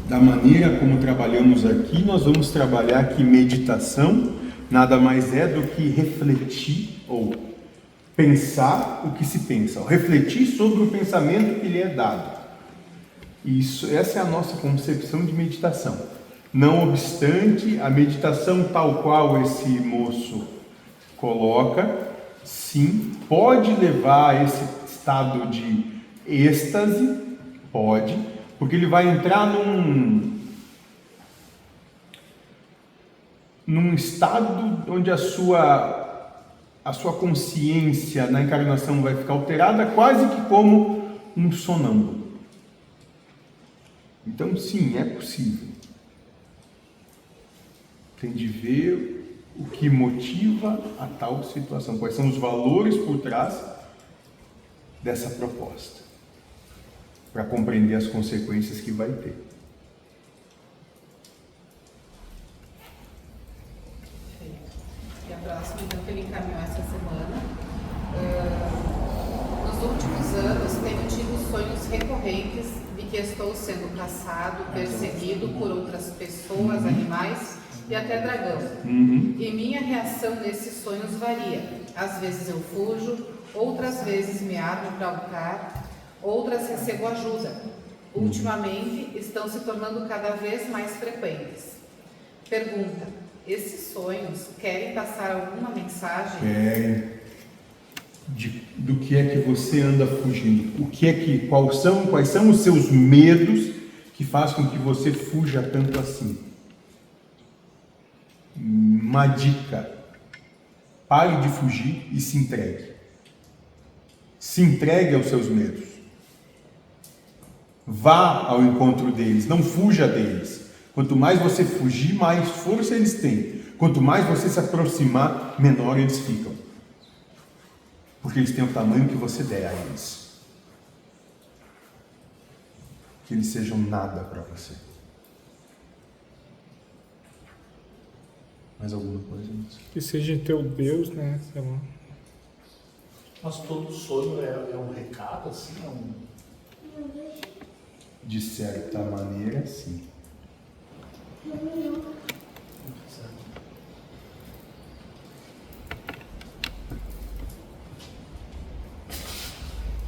da maneira como trabalhamos aqui, nós vamos trabalhar que meditação nada mais é do que refletir ou pensar o que se pensa, ou refletir sobre o pensamento que lhe é dado. Essa é a nossa concepção de meditação. Não obstante, a meditação tal qual esse moço coloca, sim, pode levar a esse estado de êxtase, pode, porque ele vai entrar num estado onde a sua consciência na encarnação vai ficar alterada, quase que como um sonâmbulo. Então, sim, é possível. Tem de ver o que motiva a tal situação, quais são os valores por trás dessa proposta, para compreender as consequências que vai ter. E a próxima, então, que ele encaminhou essa semana. Nos últimos anos, tenho tido sonhos recorrentes de que estou sendo caçado, perseguido por outras pessoas, animais e até dragão. E minha reação nesses sonhos varia. Às vezes eu fujo, outras vezes me armo para lutar, outras recebo ajuda. Ultimamente, estão se tornando cada vez mais frequentes. Pergunta: esses sonhos querem passar alguma mensagem? Querem. Do que é que você anda fugindo? Quais são os seus medos que fazem com que você fuja tanto assim? Uma dica: pare de fugir e se entregue. Se entregue aos seus medos. Vá ao encontro deles, não fuja deles. Quanto mais você fugir, mais força eles têm. Quanto mais você se aproximar, menor eles ficam. Porque eles têm o tamanho que você der a eles. Que eles sejam nada para você. Mais alguma coisa? Que seja teu Deus, né? Sei lá. Mas todo sonho é um recado, assim, De certa maneira, sim.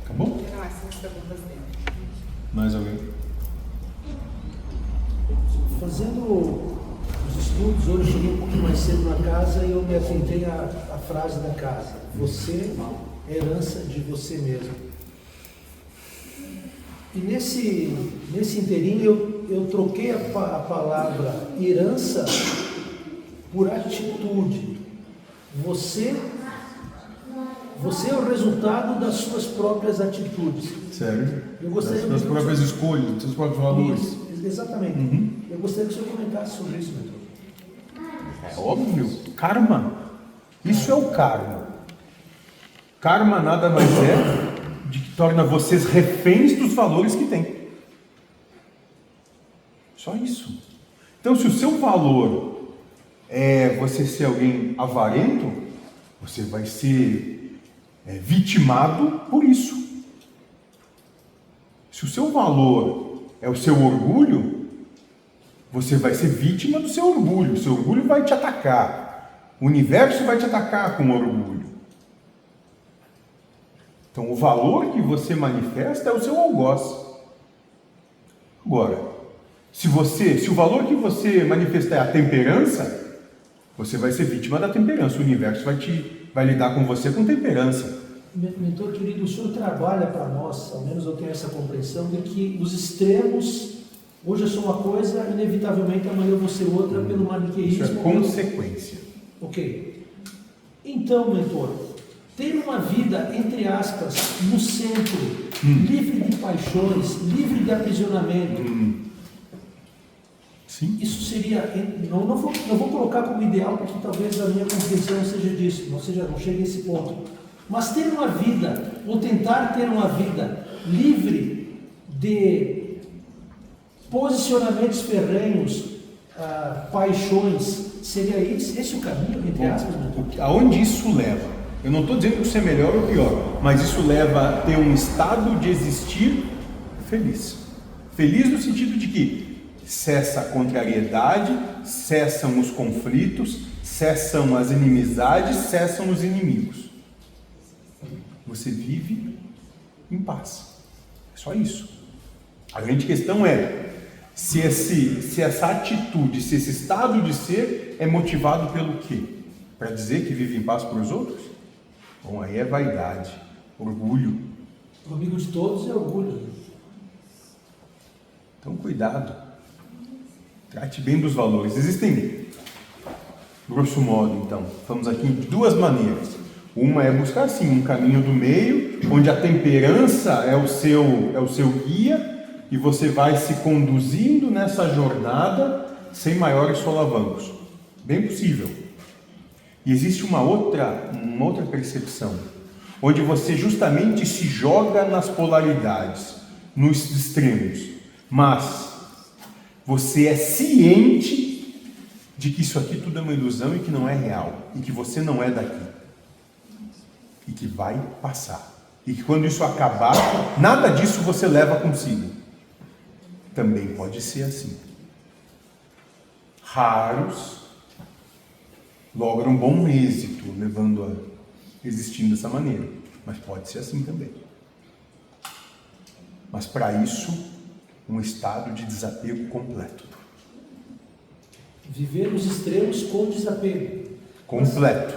Acabou? Não, essas as perguntas dele. Mais alguém? Fazendo os estudos, hoje eu cheguei um pouquinho mais cedo na casa e eu me atentei à frase da casa: você é herança de você mesmo. E nesse inteirinho eu troquei a palavra herança por atitude. Você é o resultado das suas próprias atitudes. Sério? Eu gostaria das suas próprias escolhas, dos seus próprios valores. Isso, exatamente. Eu gostaria que o senhor comentasse sobre isso, mentor. É óbvio. Karma. Isso é o karma. Karma nada mais é de que torna vocês reféns dos valores que têm. Só isso. Então, se o seu valor é você ser alguém avarento, você vai ser vitimado por isso. Se o seu valor é o seu orgulho, você vai ser vítima do seu orgulho. O seu orgulho vai te atacar. O universo vai te atacar com orgulho. Então, o valor que você manifesta é o seu algoz. Agora, se o valor que você manifesta é a temperança, você vai ser vítima da temperança. O universo vai lidar com você com temperança. Mentor querido, o senhor trabalha para nós, ao menos eu tenho essa compreensão, de que os extremos, hoje eu sou uma coisa, inevitavelmente amanhã eu vou ser outra pelo maniqueísmo. Isso é consequência. Ok. Então, mentor, ter uma vida, entre aspas, no centro, livre de paixões, livre de aprisionamento. Sim. Isso seria, não vou colocar como ideal, porque talvez a minha compreensão não seja disso, não chegue a esse ponto. Mas ter uma vida, ou tentar ter uma vida livre de posicionamentos ferrenhos, paixões, seria esse o caminho, entre aspas? Aonde isso leva? Eu não estou dizendo que isso é melhor ou pior, mas isso leva a ter um estado de existir feliz. Feliz no sentido de que cessa a contrariedade, cessam os conflitos, cessam as inimizades, cessam os inimigos. Você vive em paz. É só isso. A grande questão é se essa atitude, se esse estado de ser é motivado pelo quê? Para dizer que vive em paz para os outros? Bom, aí é vaidade, orgulho. O amigo de todos é orgulho. Então, cuidado. Trate bem dos valores. Existem, grosso modo, então, estamos aqui em duas maneiras. Uma é buscar, sim, um caminho do meio, onde a temperança é o seu guia, e você vai se conduzindo nessa jornada sem maiores solavancos. Bem possível. E existe uma outra percepção, onde você justamente se joga nas polaridades, nos extremos, mas você é ciente de que isso aqui tudo é uma ilusão e que não é real, e que você não é daqui, e que vai passar, e que quando isso acabar, nada disso você leva consigo. Também pode ser assim. Raros logram bom êxito existindo dessa maneira, mas pode ser assim também. Mas para isso, um estado de desapego completo. Viver nos extremos com desapego. Completo.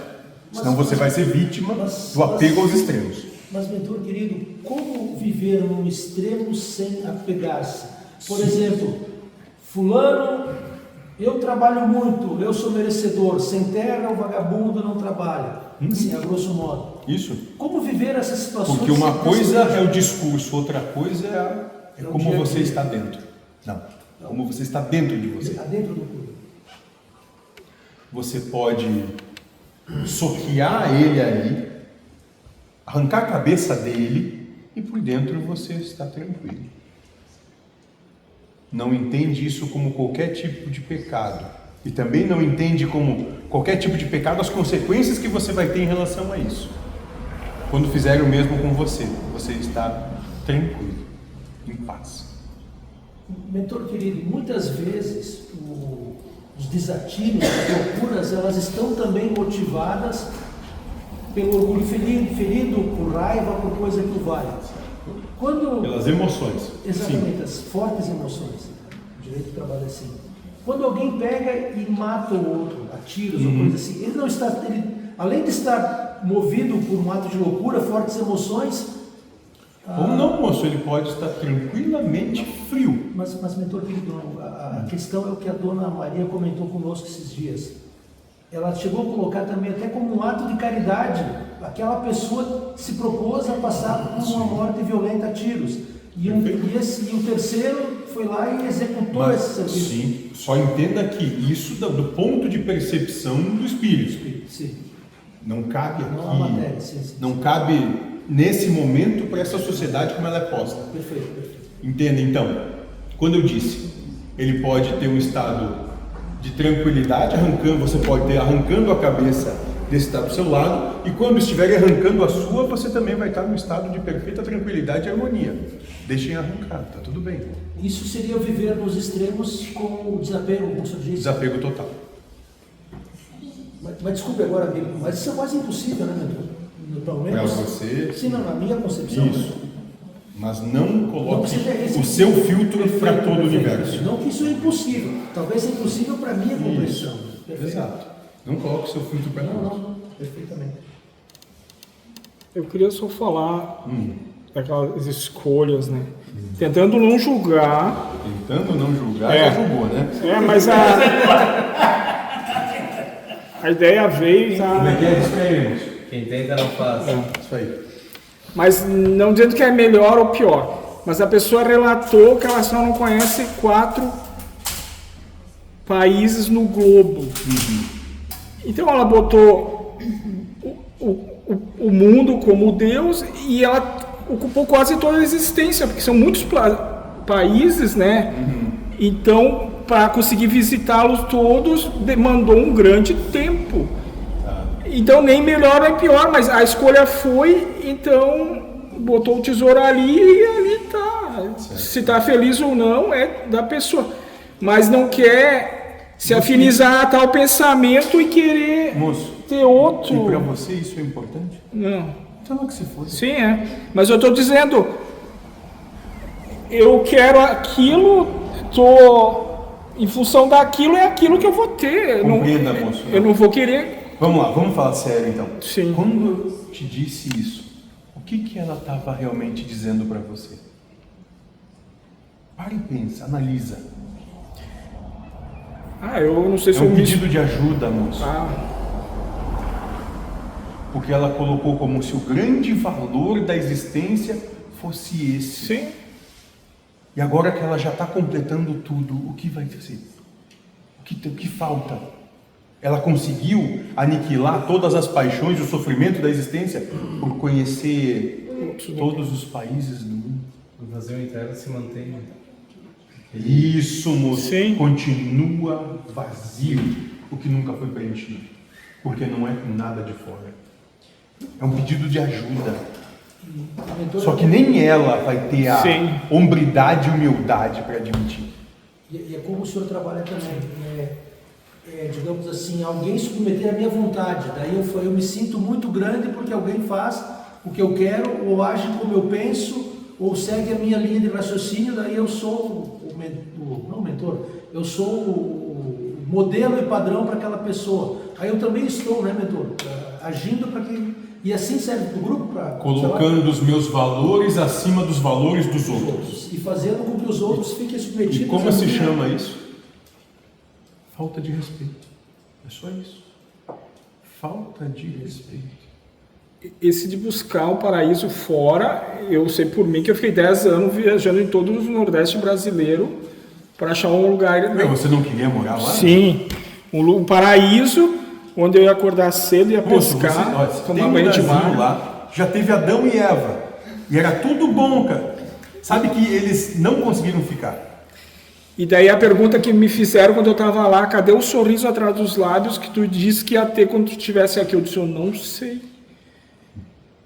Senão você vai ser vítima do apego aos extremos. Mas, mentor querido, como viver num extremo sem apegar-se? Por exemplo, fulano, eu trabalho muito, eu sou merecedor, sem terra o vagabundo não trabalha. Assim, a grosso modo. Isso. Como viver essas situações? Porque uma coisa é o discurso, outra coisa é como você está dentro. Não, como você está dentro de você. Está dentro do corpo. Você pode soquear ele aí, arrancar a cabeça dele e por dentro você está tranquilo. Não entende isso como qualquer tipo de pecado. E também não entende como qualquer tipo de pecado as consequências que você vai ter em relação a isso. Quando fizer o mesmo com você, você está tranquilo, em paz. Mentor querido, muitas vezes os desativos, as loucuras, elas estão também motivadas pelo orgulho ferido, por raiva, por coisa que o vale. Pelas emoções. Exatamente, Sim. as fortes emoções. O direito trabalha assim. Quando alguém pega e mata o outro a tiros ou coisa assim, ele não está, além de estar movido por um ato de loucura, fortes emoções. Ou não, moço, ele pode estar tranquilamente frio. Mas mentor querido, a questão é o que a dona Maria comentou conosco esses dias. Ela chegou a colocar também até como um ato de caridade. Aquela pessoa se propôs a passar por uma morte violenta a tiros. E o terceiro foi lá e executou esse serviço. Sim, só entenda que isso do ponto de percepção do espírito. Sim. Não cabe aqui. Não a matéria, sim. Não cabe nesse momento para essa sociedade como ela é posta. Perfeito. Entenda então, quando eu disse, ele pode ter um estado de tranquilidade, você pode ter arrancando a cabeça desse estado do seu lado, e quando estiver arrancando a sua, você também vai estar num estado de perfeita tranquilidade e harmonia. Deixem arrancar, tá tudo bem. Isso seria viver nos extremos com desapego, como o senhor disse. Desapego total. Mas desculpe agora, amigo, mas isso é quase impossível, né, mentor? Para você... Sim, não, na minha concepção. Isso. Mas não coloque não o seu filtro para todo o universo. Não que isso é impossível. Talvez é impossível para a minha compreensão. Exato. Não coloque o seu filtro para todos. Não, perfeitamente. Eu queria só falar daquelas escolhas, né? Tentando não julgar. Tentando não julgar, já julgou, né? Mas a ideia veio... Como é que é? Esperemos. Quem tenta não faz. Isso aí. Mas não dizendo que é melhor ou pior. Mas a pessoa relatou que ela só não conhece 4 países no globo. Então ela botou o mundo como Deus e ela ocupou quase toda a existência, porque são muitos países, né? Então, para conseguir visitá-los todos, demandou um grande tempo. Então nem melhor nem pior, mas a escolha foi, então botou o tesouro ali e ali tá. Certo. Se tá feliz ou não é da pessoa. Mas não quer se afinizar a tal pensamento e querer Moço, ter outro. e para você isso é importante? Não. Então que se foda. Sim, é. Mas eu estou dizendo, eu quero aquilo, em função daquilo, é aquilo que eu vou ter. Compreenda, moço. Eu não vou querer. Vamos lá, vamos falar sério então. Sim. Quando eu te disse isso, o que ela estava realmente dizendo para você? Para e pensa, analisa. Eu não sei se É um eu pedido de ajuda, moço. Porque ela colocou como se o grande valor da existência fosse esse. Sim. E agora que ela já está completando tudo, o que vai ser? O que falta? Ela conseguiu aniquilar todas as paixões e o sofrimento da existência por conhecer todos os países do mundo. O vazio interno se mantém. Isso, moço. Sim. Continua vazio, o que nunca foi preenchido. Porque não é com nada de fora. É um pedido de ajuda. Só que nem ela vai ter a hombridade e humildade para admitir. E é como o senhor trabalha também. Digamos assim, alguém submeter a minha vontade. Daí eu me sinto muito grande porque alguém faz o que eu quero, ou age como eu penso, ou segue a minha linha de raciocínio. Daí eu sou não o mentor, eu sou o modelo e padrão para aquela pessoa. Aí eu também estou, né, mentor, agindo para que... E assim serve para o grupo? Colocando os meus valores acima dos valores dos outros. E fazendo com que os outros fiquem submetidos. E como se chama isso? Falta de respeito. É só isso. Falta de respeito. Esse de buscar o paraíso fora, eu sei por mim que eu fiquei 10 anos viajando em todo o Nordeste brasileiro para achar um lugar... Você não queria morar lá? Sim. Um paraíso onde eu ia acordar cedo, ia pescar, tomar banho de mar. Lá, já teve Adão e Eva. E era tudo bom, cara. Sabe que eles não conseguiram ficar. E daí a pergunta que me fizeram quando eu estava lá, cadê o sorriso atrás dos lábios que tu disse que ia ter quando tu estivesse aqui? Eu disse, eu não sei.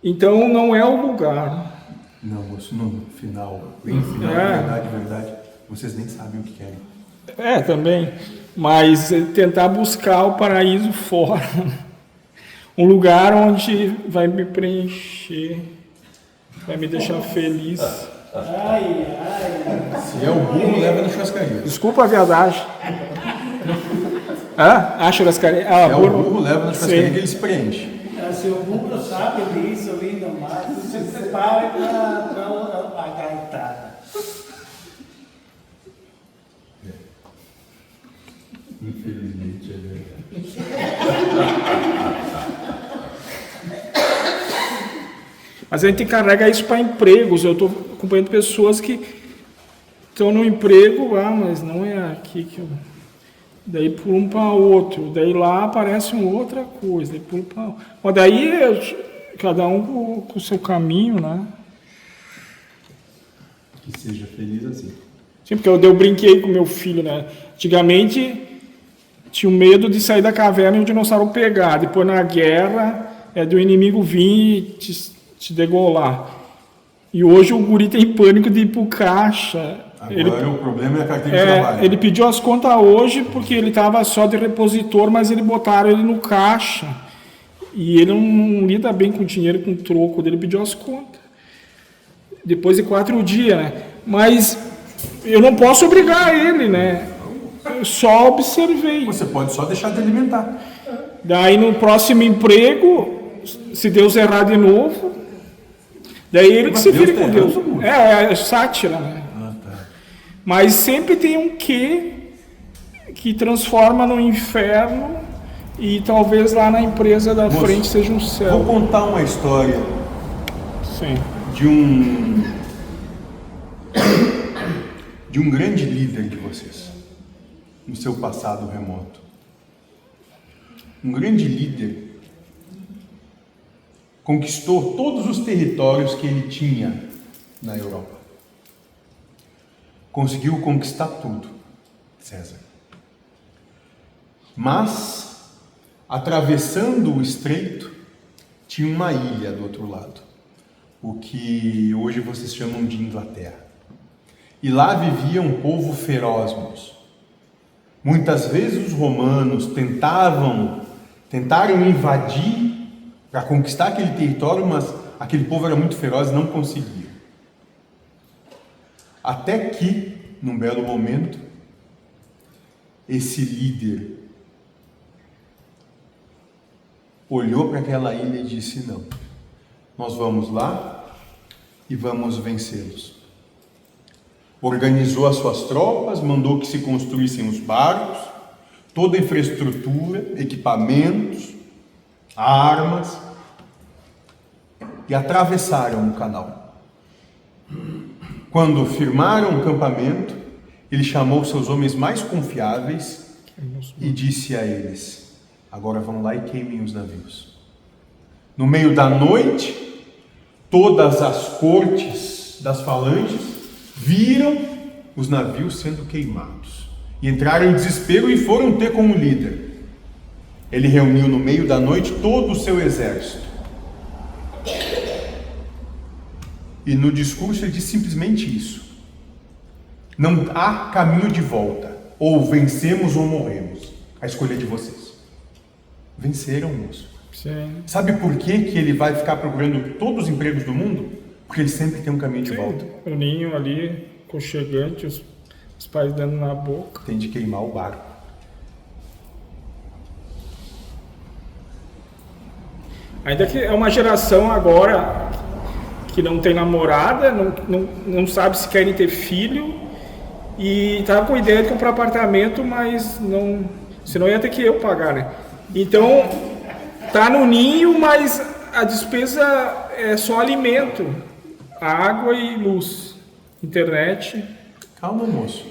Então não é o lugar. Não, moço, no final, bem final, verdade, vocês nem sabem o que querem. Também. Mas tentar buscar o paraíso fora. Um lugar onde vai me preencher, vai me deixar feliz. Se é o burro, leva na churrascaria. Desculpa a viadagem. A churrascaria. É o burro, leva na churrascaria que ele se preenche. Se o burro sabe disso, lindo mais, se separa para a gaitada. Infelizmente é verdade. Mas a gente carrega isso para empregos. Eu estou acompanhando pessoas que estão no emprego, mas não é aqui que eu... Daí pulam para outro, daí lá aparece uma outra coisa, daí pulam para outro. Mas daí cada um com o seu caminho, né? Que seja feliz assim. Sim, porque eu brinquei com meu filho, né? Antigamente tinha o medo de sair da caverna e o dinossauro pegar. Depois na guerra do inimigo vir e te degolar. E hoje o guri tem pânico de ir pro caixa. Agora o problema é a carteira de trabalho. Ele pediu as contas hoje porque ele estava só de repositor, mas ele botaram ele no caixa. E ele não lida bem com dinheiro, com troco. Ele pediu as contas. Depois de 4 dias, né? Mas eu não posso obrigar ele, né? Eu só observei. Você pode só deixar de alimentar. Daí no próximo emprego, se Deus errar de novo, daí ele que se vire com Deus. É sátira, né? Mas sempre tem um que transforma no inferno e talvez lá na empresa da frente seja um céu. Vou contar uma história de um grande líder de vocês, no seu passado remoto. Um grande líder conquistou todos os territórios que ele tinha na Europa. Conseguiu conquistar tudo, César. Mas atravessando o estreito, tinha uma ilha do outro lado, o que hoje vocês chamam de Inglaterra. E lá vivia um povo feroz, moço. Muitas vezes os romanos tentaram invadir para conquistar aquele território, mas aquele povo era muito feroz e não conseguia. Até que, num belo momento, esse líder olhou para aquela ilha e disse: não, nós vamos lá e vamos vencê-los. Organizou as suas tropas, mandou que se construíssem os barcos, toda a infraestrutura, equipamentos, armas, e atravessaram o canal. Quando firmaram o campamento, ele chamou seus homens mais confiáveis e disse a eles: agora vão lá e queimem os navios. No meio da noite, todas as cortes das falanges viram os navios sendo queimados e entraram em desespero e foram ter com o líder. Ele reuniu no meio da noite todo o seu exército e no discurso ele disse simplesmente isso: não há caminho de volta, ou vencemos ou morremos, a escolha é de vocês. Venceram, moço. Sim. Sabe por que ele vai ficar procurando todos os empregos do mundo? Porque ele sempre tem um caminho de volta. O ninho ali, aconchegante, os pais dando na boca. Tem de queimar o barco. Ainda que é uma geração agora que não tem namorada, não sabe se querem ter filho, e tá com a ideia de comprar apartamento, mas não, senão ia ter que eu pagar, né? Então, tá no ninho, mas a despesa é só alimento, água e luz, internet. Calma, moço.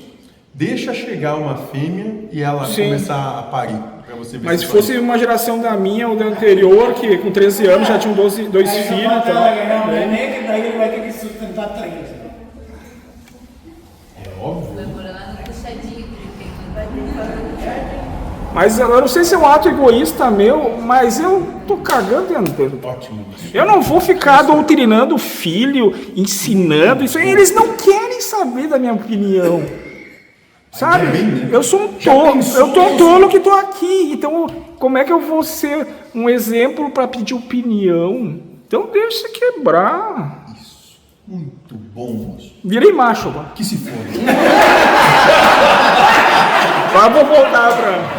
Deixa chegar uma fêmea e ela começar a parir, para você ver. Mas se fosse uma geração da minha ou da anterior, que com 13 anos já tinham dois filhos, então, ela ganhar um neném, que daí ele vai ter que sustentar 3. É óbvio. Mas eu não sei se é um ato egoísta meu, mas eu tô cagando e andando. Ótimo. Eu não vou ficar doutrinando o filho, ensinando isso. Eles não querem saber da minha opinião. Sabe? Eu sou um tolo. Eu tô um tolo que tô aqui. Então, como é que eu vou ser um exemplo para pedir opinião? Então, deixa se quebrar. Isso. Muito bom, moço. Virei macho agora. Que se for. Agora vou voltar pra...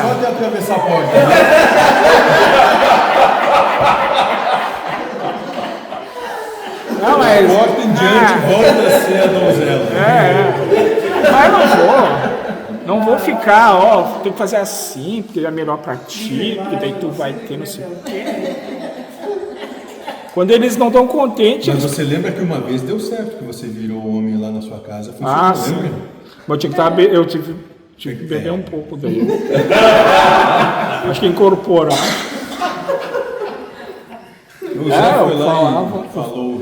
Só de atravessar a porta. Não, mas... Porta em diante, volta a ser a donzela. Mas não vou ficar, tem que fazer assim, porque é melhor pra ti, porque daí tu vai ter não sei o quê. Quando eles não estão contentes... Mas você lembra que uma vez deu certo, que você virou homem lá na sua casa? Sim. Mas eu tive que beber um pouco daí. Acho que incorporar.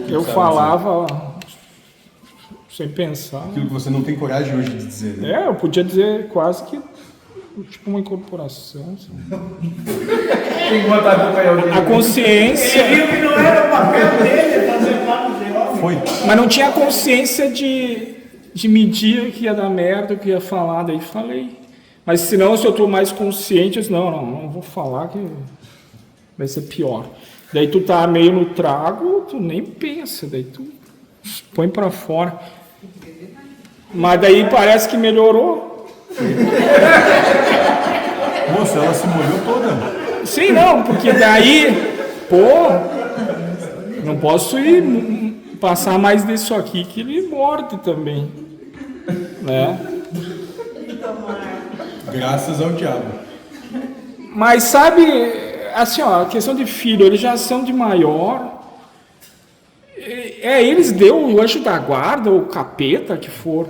Eu falava sem pensar. Aquilo que você não tem coragem hoje de dizer, né? Eu podia dizer quase que tipo uma incorporação. A consciência. Ele viu que não era o papel dele fazer parte de homem. Foi. Mas não tinha consciência de medir que ia dar merda, o que ia falar, daí falei. Mas senão, se eu tô mais consciente, eu disse, não vou falar que vai ser pior. Daí tu tá meio no trago, tu nem pensa, daí tu põe pra fora. Mas daí parece que melhorou. Moça, ela se molhou toda. Sim, não, porque daí, não posso passar mais disso aqui que ele morde também, né? Graças ao diabo. Mas sabe, assim, a questão de filho, eles já são de maior. Eles deu o anjo da guarda, ou capeta, que for.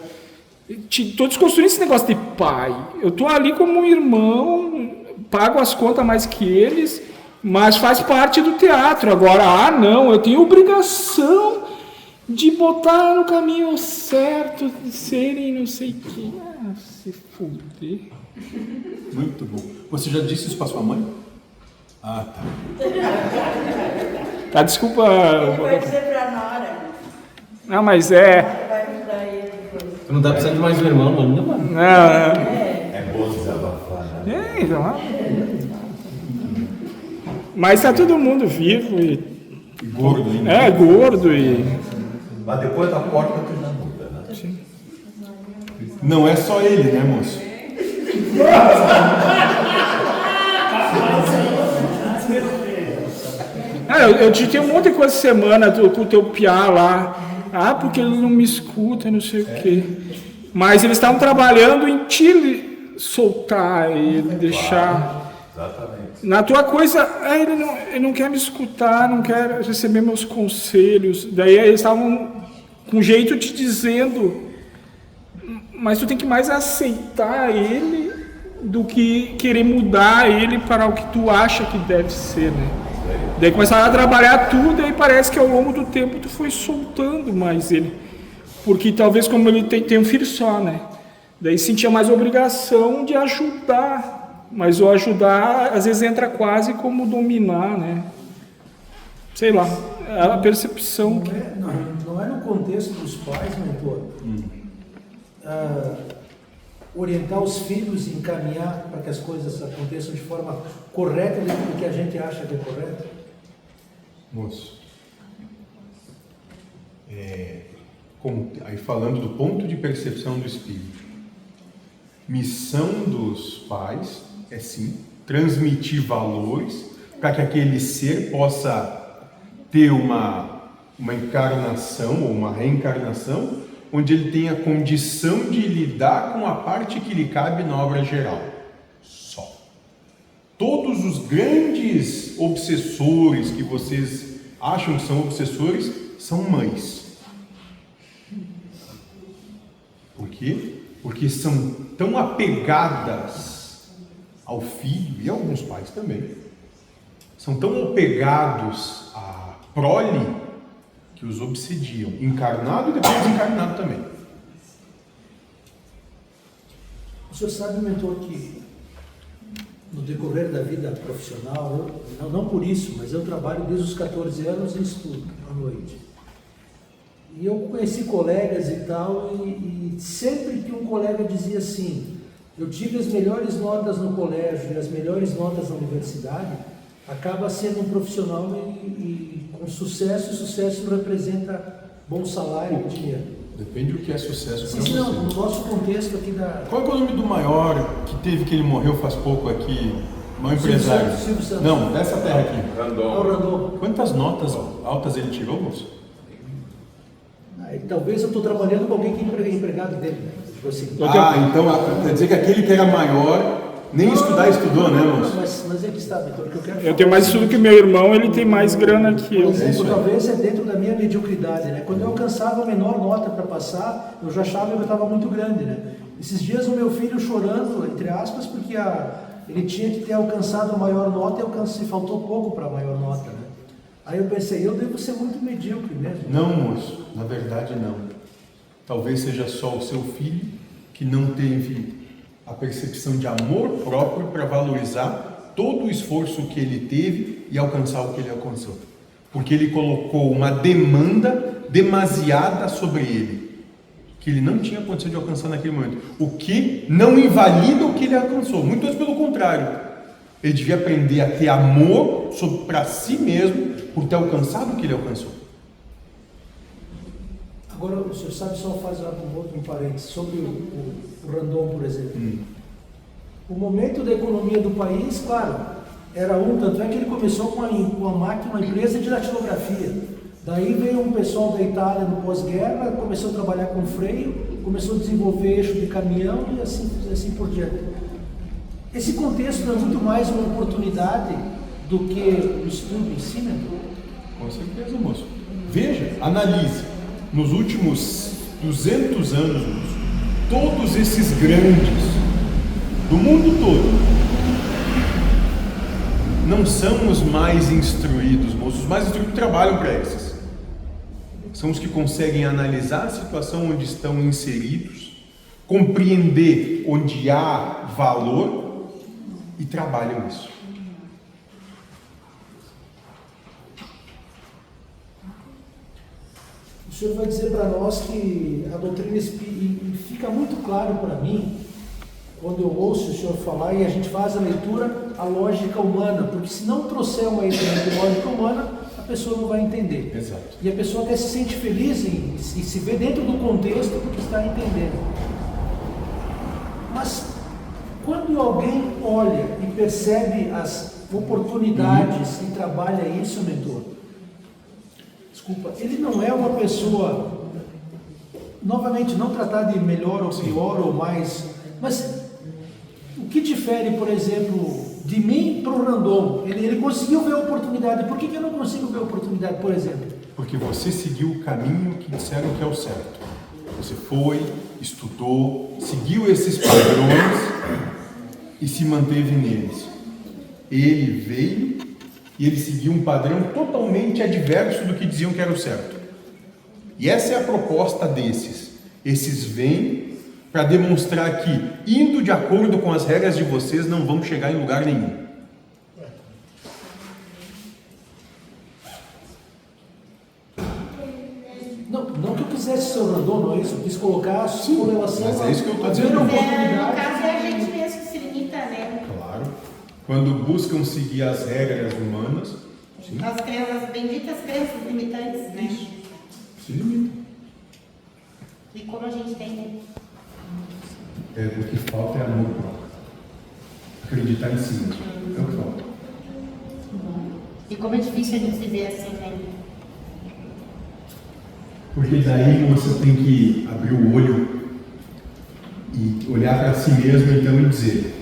Tô desconstruindo esse negócio de pai. Eu tô ali como um irmão, pago as contas mais que eles, mas faz parte do teatro. Agora, não, eu tenho obrigação de botar no caminho certo, de serem não sei o que. Ah, se fuder. Muito bom. Você já disse isso para sua mãe? Ah, tá. Tá, desculpa. Ele vai dizer pra Nora. Não, mas é. Vai pra ele depois. Tu não dá precisando de mais um irmão ainda, mano? Não. É bom desabafar, né? É, então. Mas tá todo mundo vivo e. Gordo ainda. É, gordo e. Mas depois da porta tu já muda, né? Sim. Não é só ele, né, moço? Eu te um monte de coisa essa semana com o teu piá lá. Ah, porque ele não me escuta, não sei o quê. Mas eles estavam trabalhando em te soltar e deixar. Exatamente. Na tua coisa, ele não quer me escutar, não quer receber meus conselhos. Daí eles estavam com jeito te dizendo, mas tu tem que mais aceitar ele do que querer mudar ele para o que tu acha que deve ser, né? Daí começaram a trabalhar tudo e parece que ao longo do tempo tu foi soltando mais ele. Porque talvez como ele tem um filho só, né? Daí sentia mais obrigação de ajudar. Mas o ajudar, às vezes, entra quase como dominar, né? Sei lá, é a percepção. Não é no contexto dos pais, mentor, orientar os filhos e encaminhar para que as coisas aconteçam de forma correta dentro do que a gente acha que é correto? Moço, aí falando do ponto de percepção do espírito, missão dos pais é sim transmitir valores para que aquele ser possa ter uma encarnação ou uma reencarnação onde ele tenha condição de lidar com a parte que lhe cabe na obra geral. Só. Todos os grandes obsessores que vocês acham que são obsessores são mães. Por quê? Porque são tão apegadas ao filho, e alguns pais também, são tão apegados à prole que os obsediam, encarnado e depois desencarnado também. O senhor sabe, mentor, que no decorrer da vida profissional, não por isso, mas eu trabalho desde os 14 anos e estudo à noite. E eu conheci colegas e tal, e sempre que um colega dizia assim, eu tive as melhores notas no colégio e as melhores notas na universidade, acaba sendo um profissional e com sucesso, e sucesso representa bom salário e dinheiro. Depende do que é sucesso para Sim, você. não, no nosso contexto aqui da... Qual é o nome do maior que ele morreu faz pouco aqui? Maior empresário? Silvio Santos. Não, dessa terra aqui. Randon. Quantas notas altas ele tirou, moço? Talvez eu estou trabalhando com alguém que é empregado dele, né? Tipo assim. Então quer dizer que aquele que era maior, nem estudar estudou, né, moço? Mas é que está, Vitor, que eu quero Eu tenho mais estudo que meu irmão, ele tem mais grana que eu. Por exemplo, talvez é dentro da minha mediocridade, né? Quando eu alcançava a menor nota para passar, eu já achava que eu estava muito grande, né? Esses dias o meu filho chorando, entre aspas, porque ele tinha que ter alcançado a maior nota e faltou pouco para a maior nota, né? Aí eu pensei, eu devo ser muito medíocre mesmo. Não, moço, na verdade não. Talvez seja só o seu filho que não teve a percepção de amor próprio para valorizar todo o esforço que ele teve e alcançar o que ele alcançou. Porque ele colocou uma demanda demasiada sobre ele, que ele não tinha condição de alcançar naquele momento. O que não invalida o que ele alcançou, muito antes pelo contrário. Ele devia aprender a ter amor para si mesmo por ter alcançado o que ele alcançou. Agora, o senhor sabe, só faz um parênteses, sobre o Randon, por exemplo. O momento da economia do país, claro, era tanto é que ele começou com uma empresa de datilografia. Daí veio um pessoal da Itália no pós-guerra, começou a trabalhar com freio, começou a desenvolver eixo de caminhão e assim por diante. Esse contexto é muito mais uma oportunidade do que o estudo em si, né? Com certeza, moço. Veja, analise. Nos últimos 200 anos, moço, todos esses grandes do mundo todo não são os mais instruídos, moço. Os mais instruídos trabalham para esses. são os que conseguem analisar a situação onde estão inseridos, compreender onde há valor e trabalham isso. O senhor vai dizer para nós que a doutrina espírita, e fica muito claro para mim, quando eu ouço o senhor falar e a gente faz a leitura, a lógica humana, porque se não trouxer uma ideia de lógica humana, a pessoa não vai entender. Exato. E a pessoa até se sente feliz e se vê dentro do contexto porque está entendendo. Mas quando alguém olha e percebe as oportunidades e trabalha isso, mentor, desculpa, ele não é uma pessoa, novamente, não tratar de melhor ou pior ou mais, mas o que difere, por exemplo, de mim para o Randon? Ele conseguiu ver a oportunidade. Por que eu não consigo ver a oportunidade, por exemplo? Porque você seguiu o caminho que disseram que é o certo. Você foi, estudou, seguiu esses padrões e se manteve neles. Ele veio e ele seguiu um padrão totalmente adverso do que diziam que era o certo. E essa é a proposta desses. Esses vêm para demonstrar que, indo de acordo com as regras de vocês, não vão chegar em lugar nenhum. Não que eu quisesse ser o Randon, não é isso? Eu quis colocar a sua relação. Mas é isso que eu estou dizendo. No caso é a gente mesmo que se limita, né? Claro. Quando buscam seguir as regras humanas, sim. As benditas crenças limitantes, né? Isso. Se limita. E como a gente tem, né? O que falta é amor próprio. Acreditar em si mesmo. É o que falta. E como é difícil a gente se ver assim, né? Porque daí você tem que abrir o olho e olhar para si mesmo então e dizer: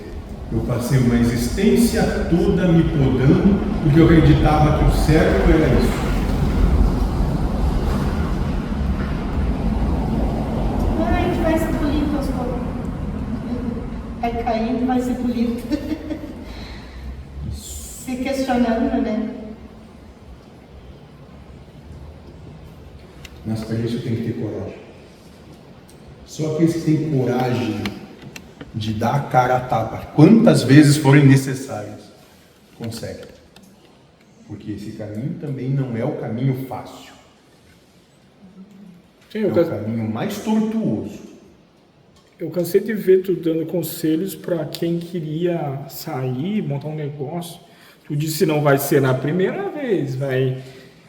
eu passei uma existência toda me podando porque eu acreditava que o certo era isso. A gente vai ser polido aos poucos. Vai caindo, vai ser polido. Se questionando, né? Mas para isso tem que ter coragem. Só aqueles que têm coragem de dar a cara a tapa, quantas vezes forem necessárias, conseguem. Porque esse caminho também não é o caminho fácil. Sim, é o caminho mais tortuoso. Eu cansei de ver tu dando conselhos para quem queria sair, montar um negócio. Tu disse não vai ser na primeira vez, vai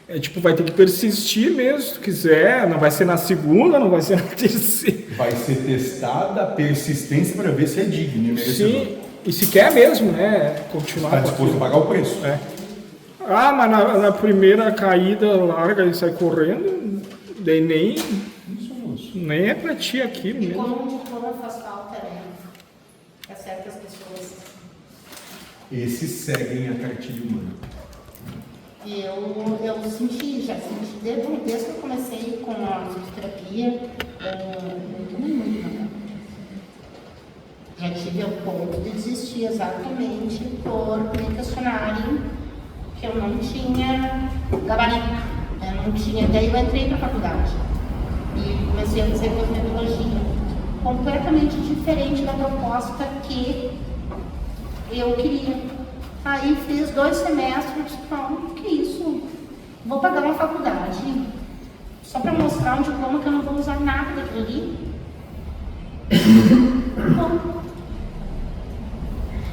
ter que persistir mesmo, se tu quiser, não vai ser na segunda, não vai ser na terceira. Vai ser testada a persistência para ver se é digno e merecedor. Sim, e se quer mesmo, né, continuar. Está disposto a pagar o preço. É. Ah, mas na primeira caída larga e sai correndo, daí nem é para ti aquilo e mesmo. Como faz falta, né? Para certas pessoas. Esses seguem a cartilha humana. E eu já senti, desde que eu comecei com a fisioterapia, já tive ao ponto de desistir exatamente por me questionarem que eu não tinha gabarito, não tinha. Daí eu entrei na faculdade e comecei a fazer cosmetologia, completamente diferente da proposta que eu queria. Aí fiz 2 semestres, que isso? Vou pagar uma faculdade só para mostrar um diploma que eu não vou usar nada daquilo ali? Bom,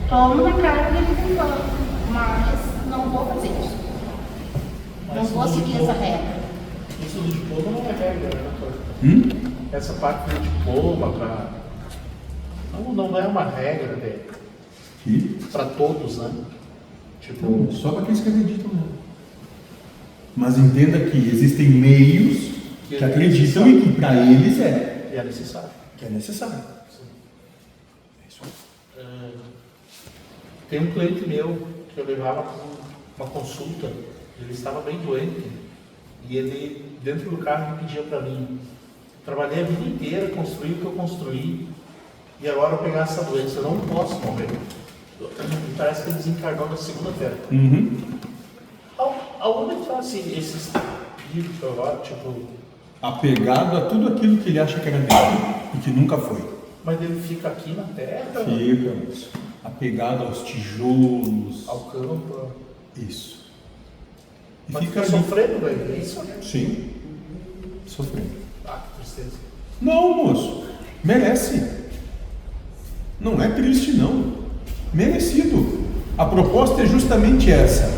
tomo na cara de vez em quando, mas não vou fazer isso. Não vou seguir essa regra. Isso do diploma não é regra, né, doutor? Essa parte do diploma não é uma regra para todos, né? Tipo, só para aqueles que acreditam, né? Mas entenda que existem meios que acreditam e que para eles é necessário. Que é necessário. É isso aí. Tem um cliente meu que eu levava uma consulta, ele estava bem doente e ele, dentro do carro, pedia para mim: trabalhei a vida inteira, construí o que eu construí e agora eu pegar essa doença, eu não posso morrer. E parece que ele desencarnou na segunda-feira. Aonde está assim, esses espírito agora, tipo... Apegado a tudo aquilo que ele acha que era dele e que nunca foi. Mas ele fica aqui na terra? Fica, isso. Apegado aos tijolos. Ao campo? Isso. E Mas fica fica ali. sofrendo, velho, é isso? Sim. Sofrendo. Ah, que tristeza. Não, moço. Merece. Não é triste, não. Merecido. A proposta é justamente essa.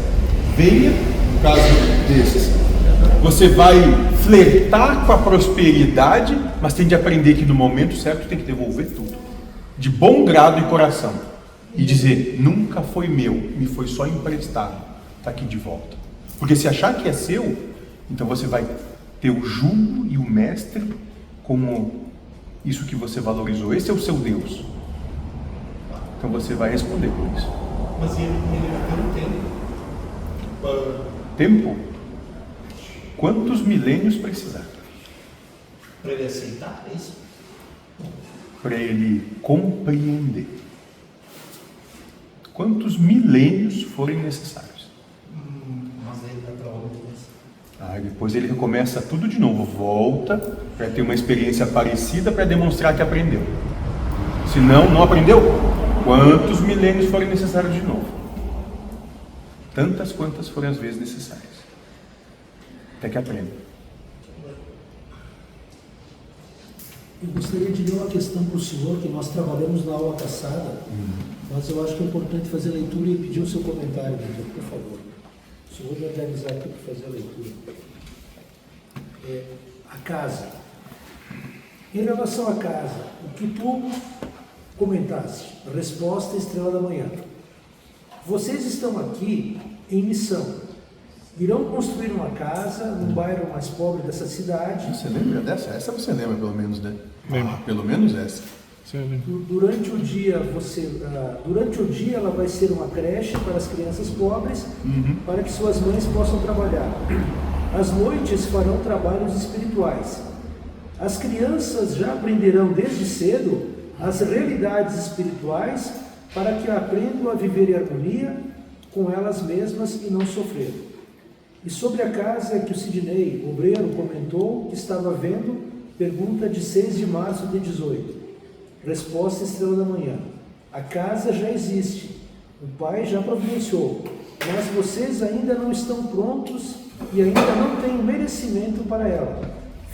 Venha, no caso desses, você vai flertar com a prosperidade, mas tem de aprender que no momento certo tem que devolver tudo. De bom grado e coração. E dizer, nunca foi meu, me foi só emprestado. Está aqui de volta. Porque se achar que é seu, então você vai ter o jugo e o mestre como isso que você valorizou. Esse é o seu Deus. Então você vai responder por isso. Mas ele vai ter um tempo. Tempo? Quantos milênios precisar? Para ele aceitar, é isso? Para ele compreender. Quantos milênios forem necessários. Mas ele vai para onde depois? Depois ele recomeça tudo de novo. Volta para ter uma experiência parecida para demonstrar que aprendeu. Se não, não aprendeu? Quantos milênios forem necessários de novo? Tantas quantas forem as vezes necessárias. Até que aprenda. Eu gostaria de ler uma questão para o senhor, que nós trabalhamos na aula passada, mas eu acho que é importante fazer a leitura e pedir o seu comentário, doutor, por favor. O senhor vai organizar aqui para fazer a leitura. A casa. Em relação à casa, o que tu comentaste, resposta Estrela da Manhã. Vocês estão aqui em missão. Irão construir uma casa no bairro mais pobre dessa cidade. Você lembra dessa? Essa você lembra pelo menos, né? Lembro. Pelo menos essa. Durante o dia ela vai ser uma creche para as crianças pobres, para que suas mães possam trabalhar. Às noites farão trabalhos espirituais. As crianças já aprenderão desde cedo as realidades espirituais para que aprendam a viver em harmonia com elas mesmas e não sofrer. E sobre a casa que o Sidney, obreiro, comentou que estava vendo, pergunta de 6 de março de 18. Resposta Estrela da Manhã. A casa já existe, o Pai já providenciou, mas vocês ainda não estão prontos e ainda não têm merecimento para ela.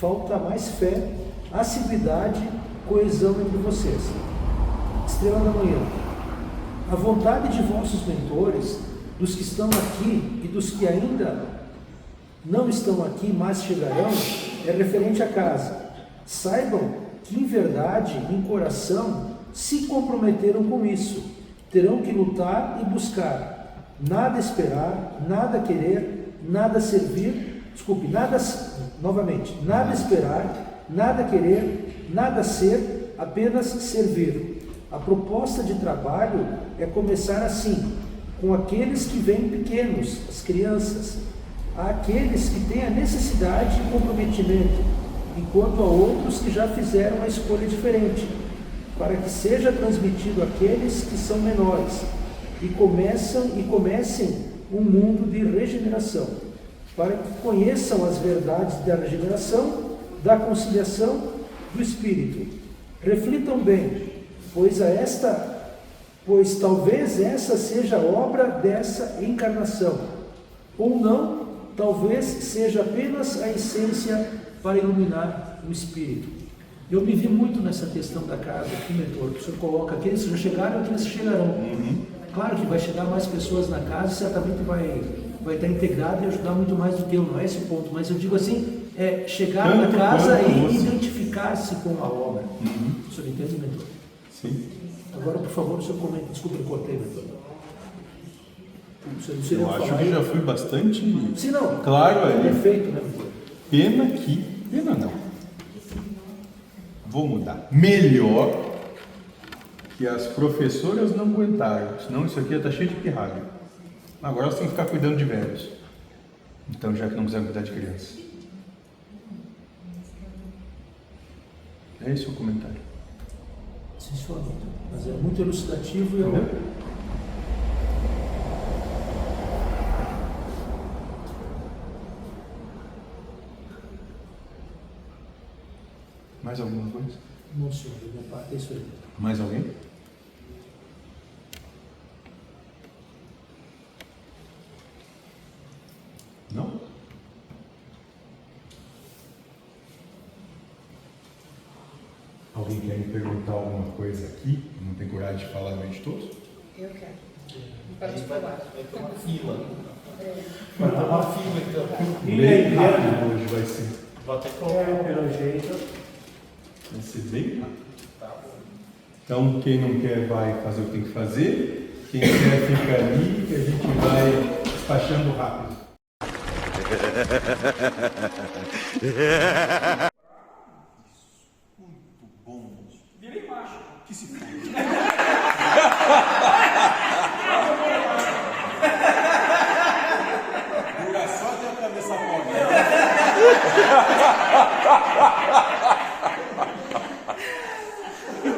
Falta mais fé, assiduidade, coesão entre vocês. Estrela da Manhã. A vontade de vossos mentores, dos que estão aqui e dos que ainda não estão aqui, mas chegarão, é referente à casa. Saibam que em verdade, em coração, se comprometeram com isso. Terão que lutar e buscar. Nada esperar, nada querer, nada servir, nada esperar, nada querer, nada ser, apenas servir. A proposta de trabalho é começar assim, com aqueles que vêm pequenos, as crianças, àqueles que têm a necessidade e comprometimento, enquanto a outros que já fizeram uma escolha diferente, para que seja transmitido àqueles que são menores e comecem um mundo de regeneração, para que conheçam as verdades da regeneração, da conciliação do Espírito. Reflitam bem, pois talvez essa seja a obra dessa encarnação, ou não, talvez seja apenas a essência para iluminar o Espírito. Eu me vi muito nessa questão da casa, aqui, mentor, que o senhor coloca aqueles que já chegaram e aqueles que chegarão. Claro que vai chegar mais pessoas na casa e certamente vai estar integrado e ajudar muito mais do que eu, não é esse o ponto, mas eu digo assim, chegar na casa e identificar-se com a obra. O senhor entende, mentor? Sim. Agora, por favor, o senhor comenta. Desculpa, eu cortei, mentor. Eu acho que já fui bastante Sim, não. claro aí. Perfeito, né, mentor? Pena não. Vou mudar. Melhor que as professoras não aguentaram, senão isso aqui está cheio de pirralho. Agora elas têm que ficar cuidando de velhos. Então, já que não quiseram cuidar de crianças. É esse o comentário. Sim, senhor. Mas é muito elucidativo e eu... Mais alguma coisa? Não, senhor, da minha parte é isso aí. Mais alguém? Não? Alguém quer me perguntar alguma coisa aqui? Não tem coragem de falar no meio de todos? Eu quero. Para os falar. Vai ter uma fila. Vai ter uma fila, então. Bem rápido hoje vai ser. Vou até colocar Pelo jeito. Vai ser bem rápido. Então, quem não quer vai fazer o que tem que fazer. Quem quer fica ali, que a gente vai despachando rápido. Muito bom. Virei macho. Que se for. Dura só até a cabeça pobre.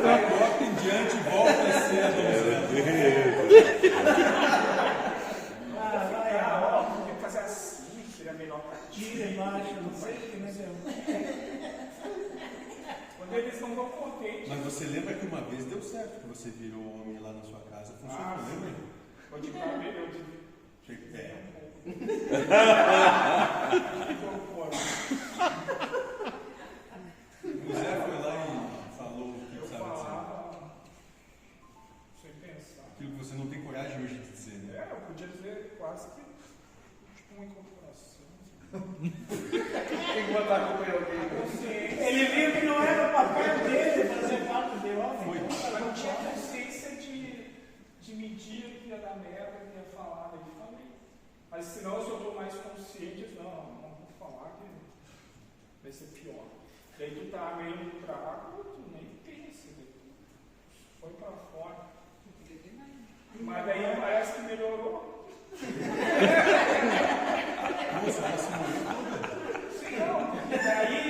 Agora em diante volta a ser a donzela. Tem que fazer assim, seria melhor pra ti. Tira embaixo, não sei o que, né, meu? Quando eles não estão contentes. Mas você lembra que uma vez deu certo que você virou homem lá na sua casa? Funcionou, lembra? Pode ficar melhor. O Zé foi lá e falou o que precisava dizer. Sem pensar. Aquilo que você não tem coragem hoje de dizer, né? Eu podia dizer quase que tipo uma incorporação. Tem que botar a culpa em alguém. Ele viu que não era o papel dele fazer parte de homem. Eu não tinha consciência de medir que ia dar merda, que ia falar, daí falei. Mas senão eu só estou mais consciente, não vou falar que vai ser pior. Daí tu tá meio no trago, tu nem pensa, daí tu foi pra fora. Mas daí parece que melhorou. Nossa, ela se morreu. Sim, não. Daí,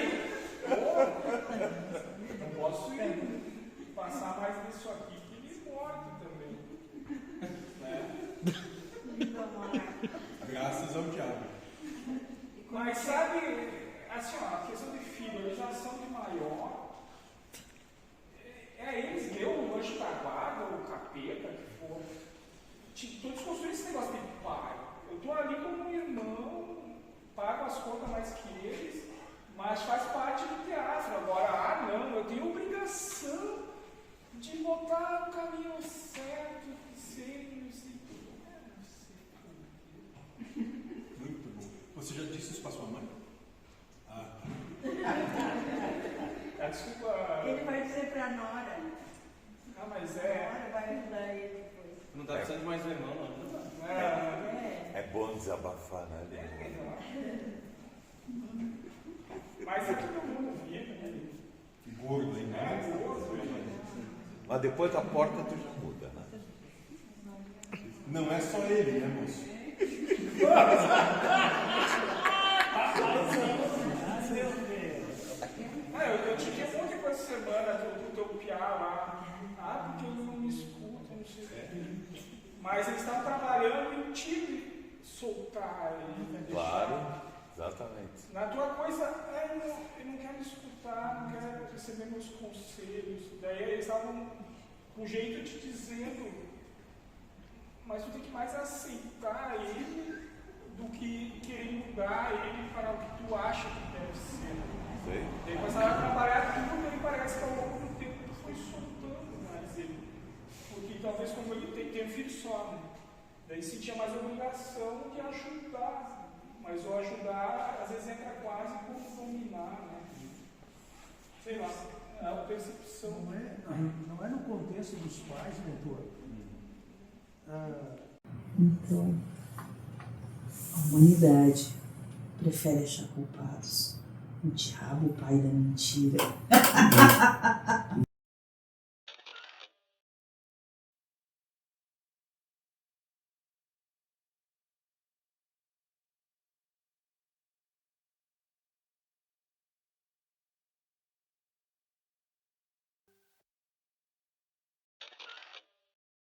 não posso passar mais nisso aqui que me morde também. Né? Graças ao diabo. Mas sabe, assim, ó, a questão de filho, eles já são de maior. Eles deu o anjo da guarda, o capeta, que for. Todos construíram esse negócio de pai. Eu tô ali como um irmão, pago as contas mais que eles, mas faz parte do teatro. Agora, não, eu tenho obrigação de botar o caminho certo, sempre, Muito bom. Você já disse isso para sua mãe? Ah. Desculpa. Ele vai dizer pra Nora. Ah, mas A Nora vai ajudar ele depois. Não tá precisando de mais um irmão, não. É bom desabafar, né? Mas é todo mundo vive, né? Gordo, hein? Mas depois da porta tu já muda, né? Não é só ele, né, moço? Eu te disse ontem com essa semana do teu piá lá. Porque ele não me escuta, não sei o quê. Mas eles estavam trabalhando em ti soltar ele, né? Claro, exatamente. Na tua coisa, ele não quer me escutar, não quer receber meus conselhos. Daí eles estavam com jeito de dizendo, mas tu tem que mais aceitar ele do que querer mudar ele para o que tu acha que deve ser. Sei. Daí começaram a trabalhar tudo, ele parece que ao longo do tempo tu foi soltando mais ele. Porque talvez como ele tem um filho só, né? Daí sentia mais obrigação de ajudar. Mas o ajudar, às vezes, entra quase como dominar, né? Sei lá, é a percepção. Não é no contexto dos pais, doutor. Então, a humanidade prefere achar culpados o diabo, o pai da mentira.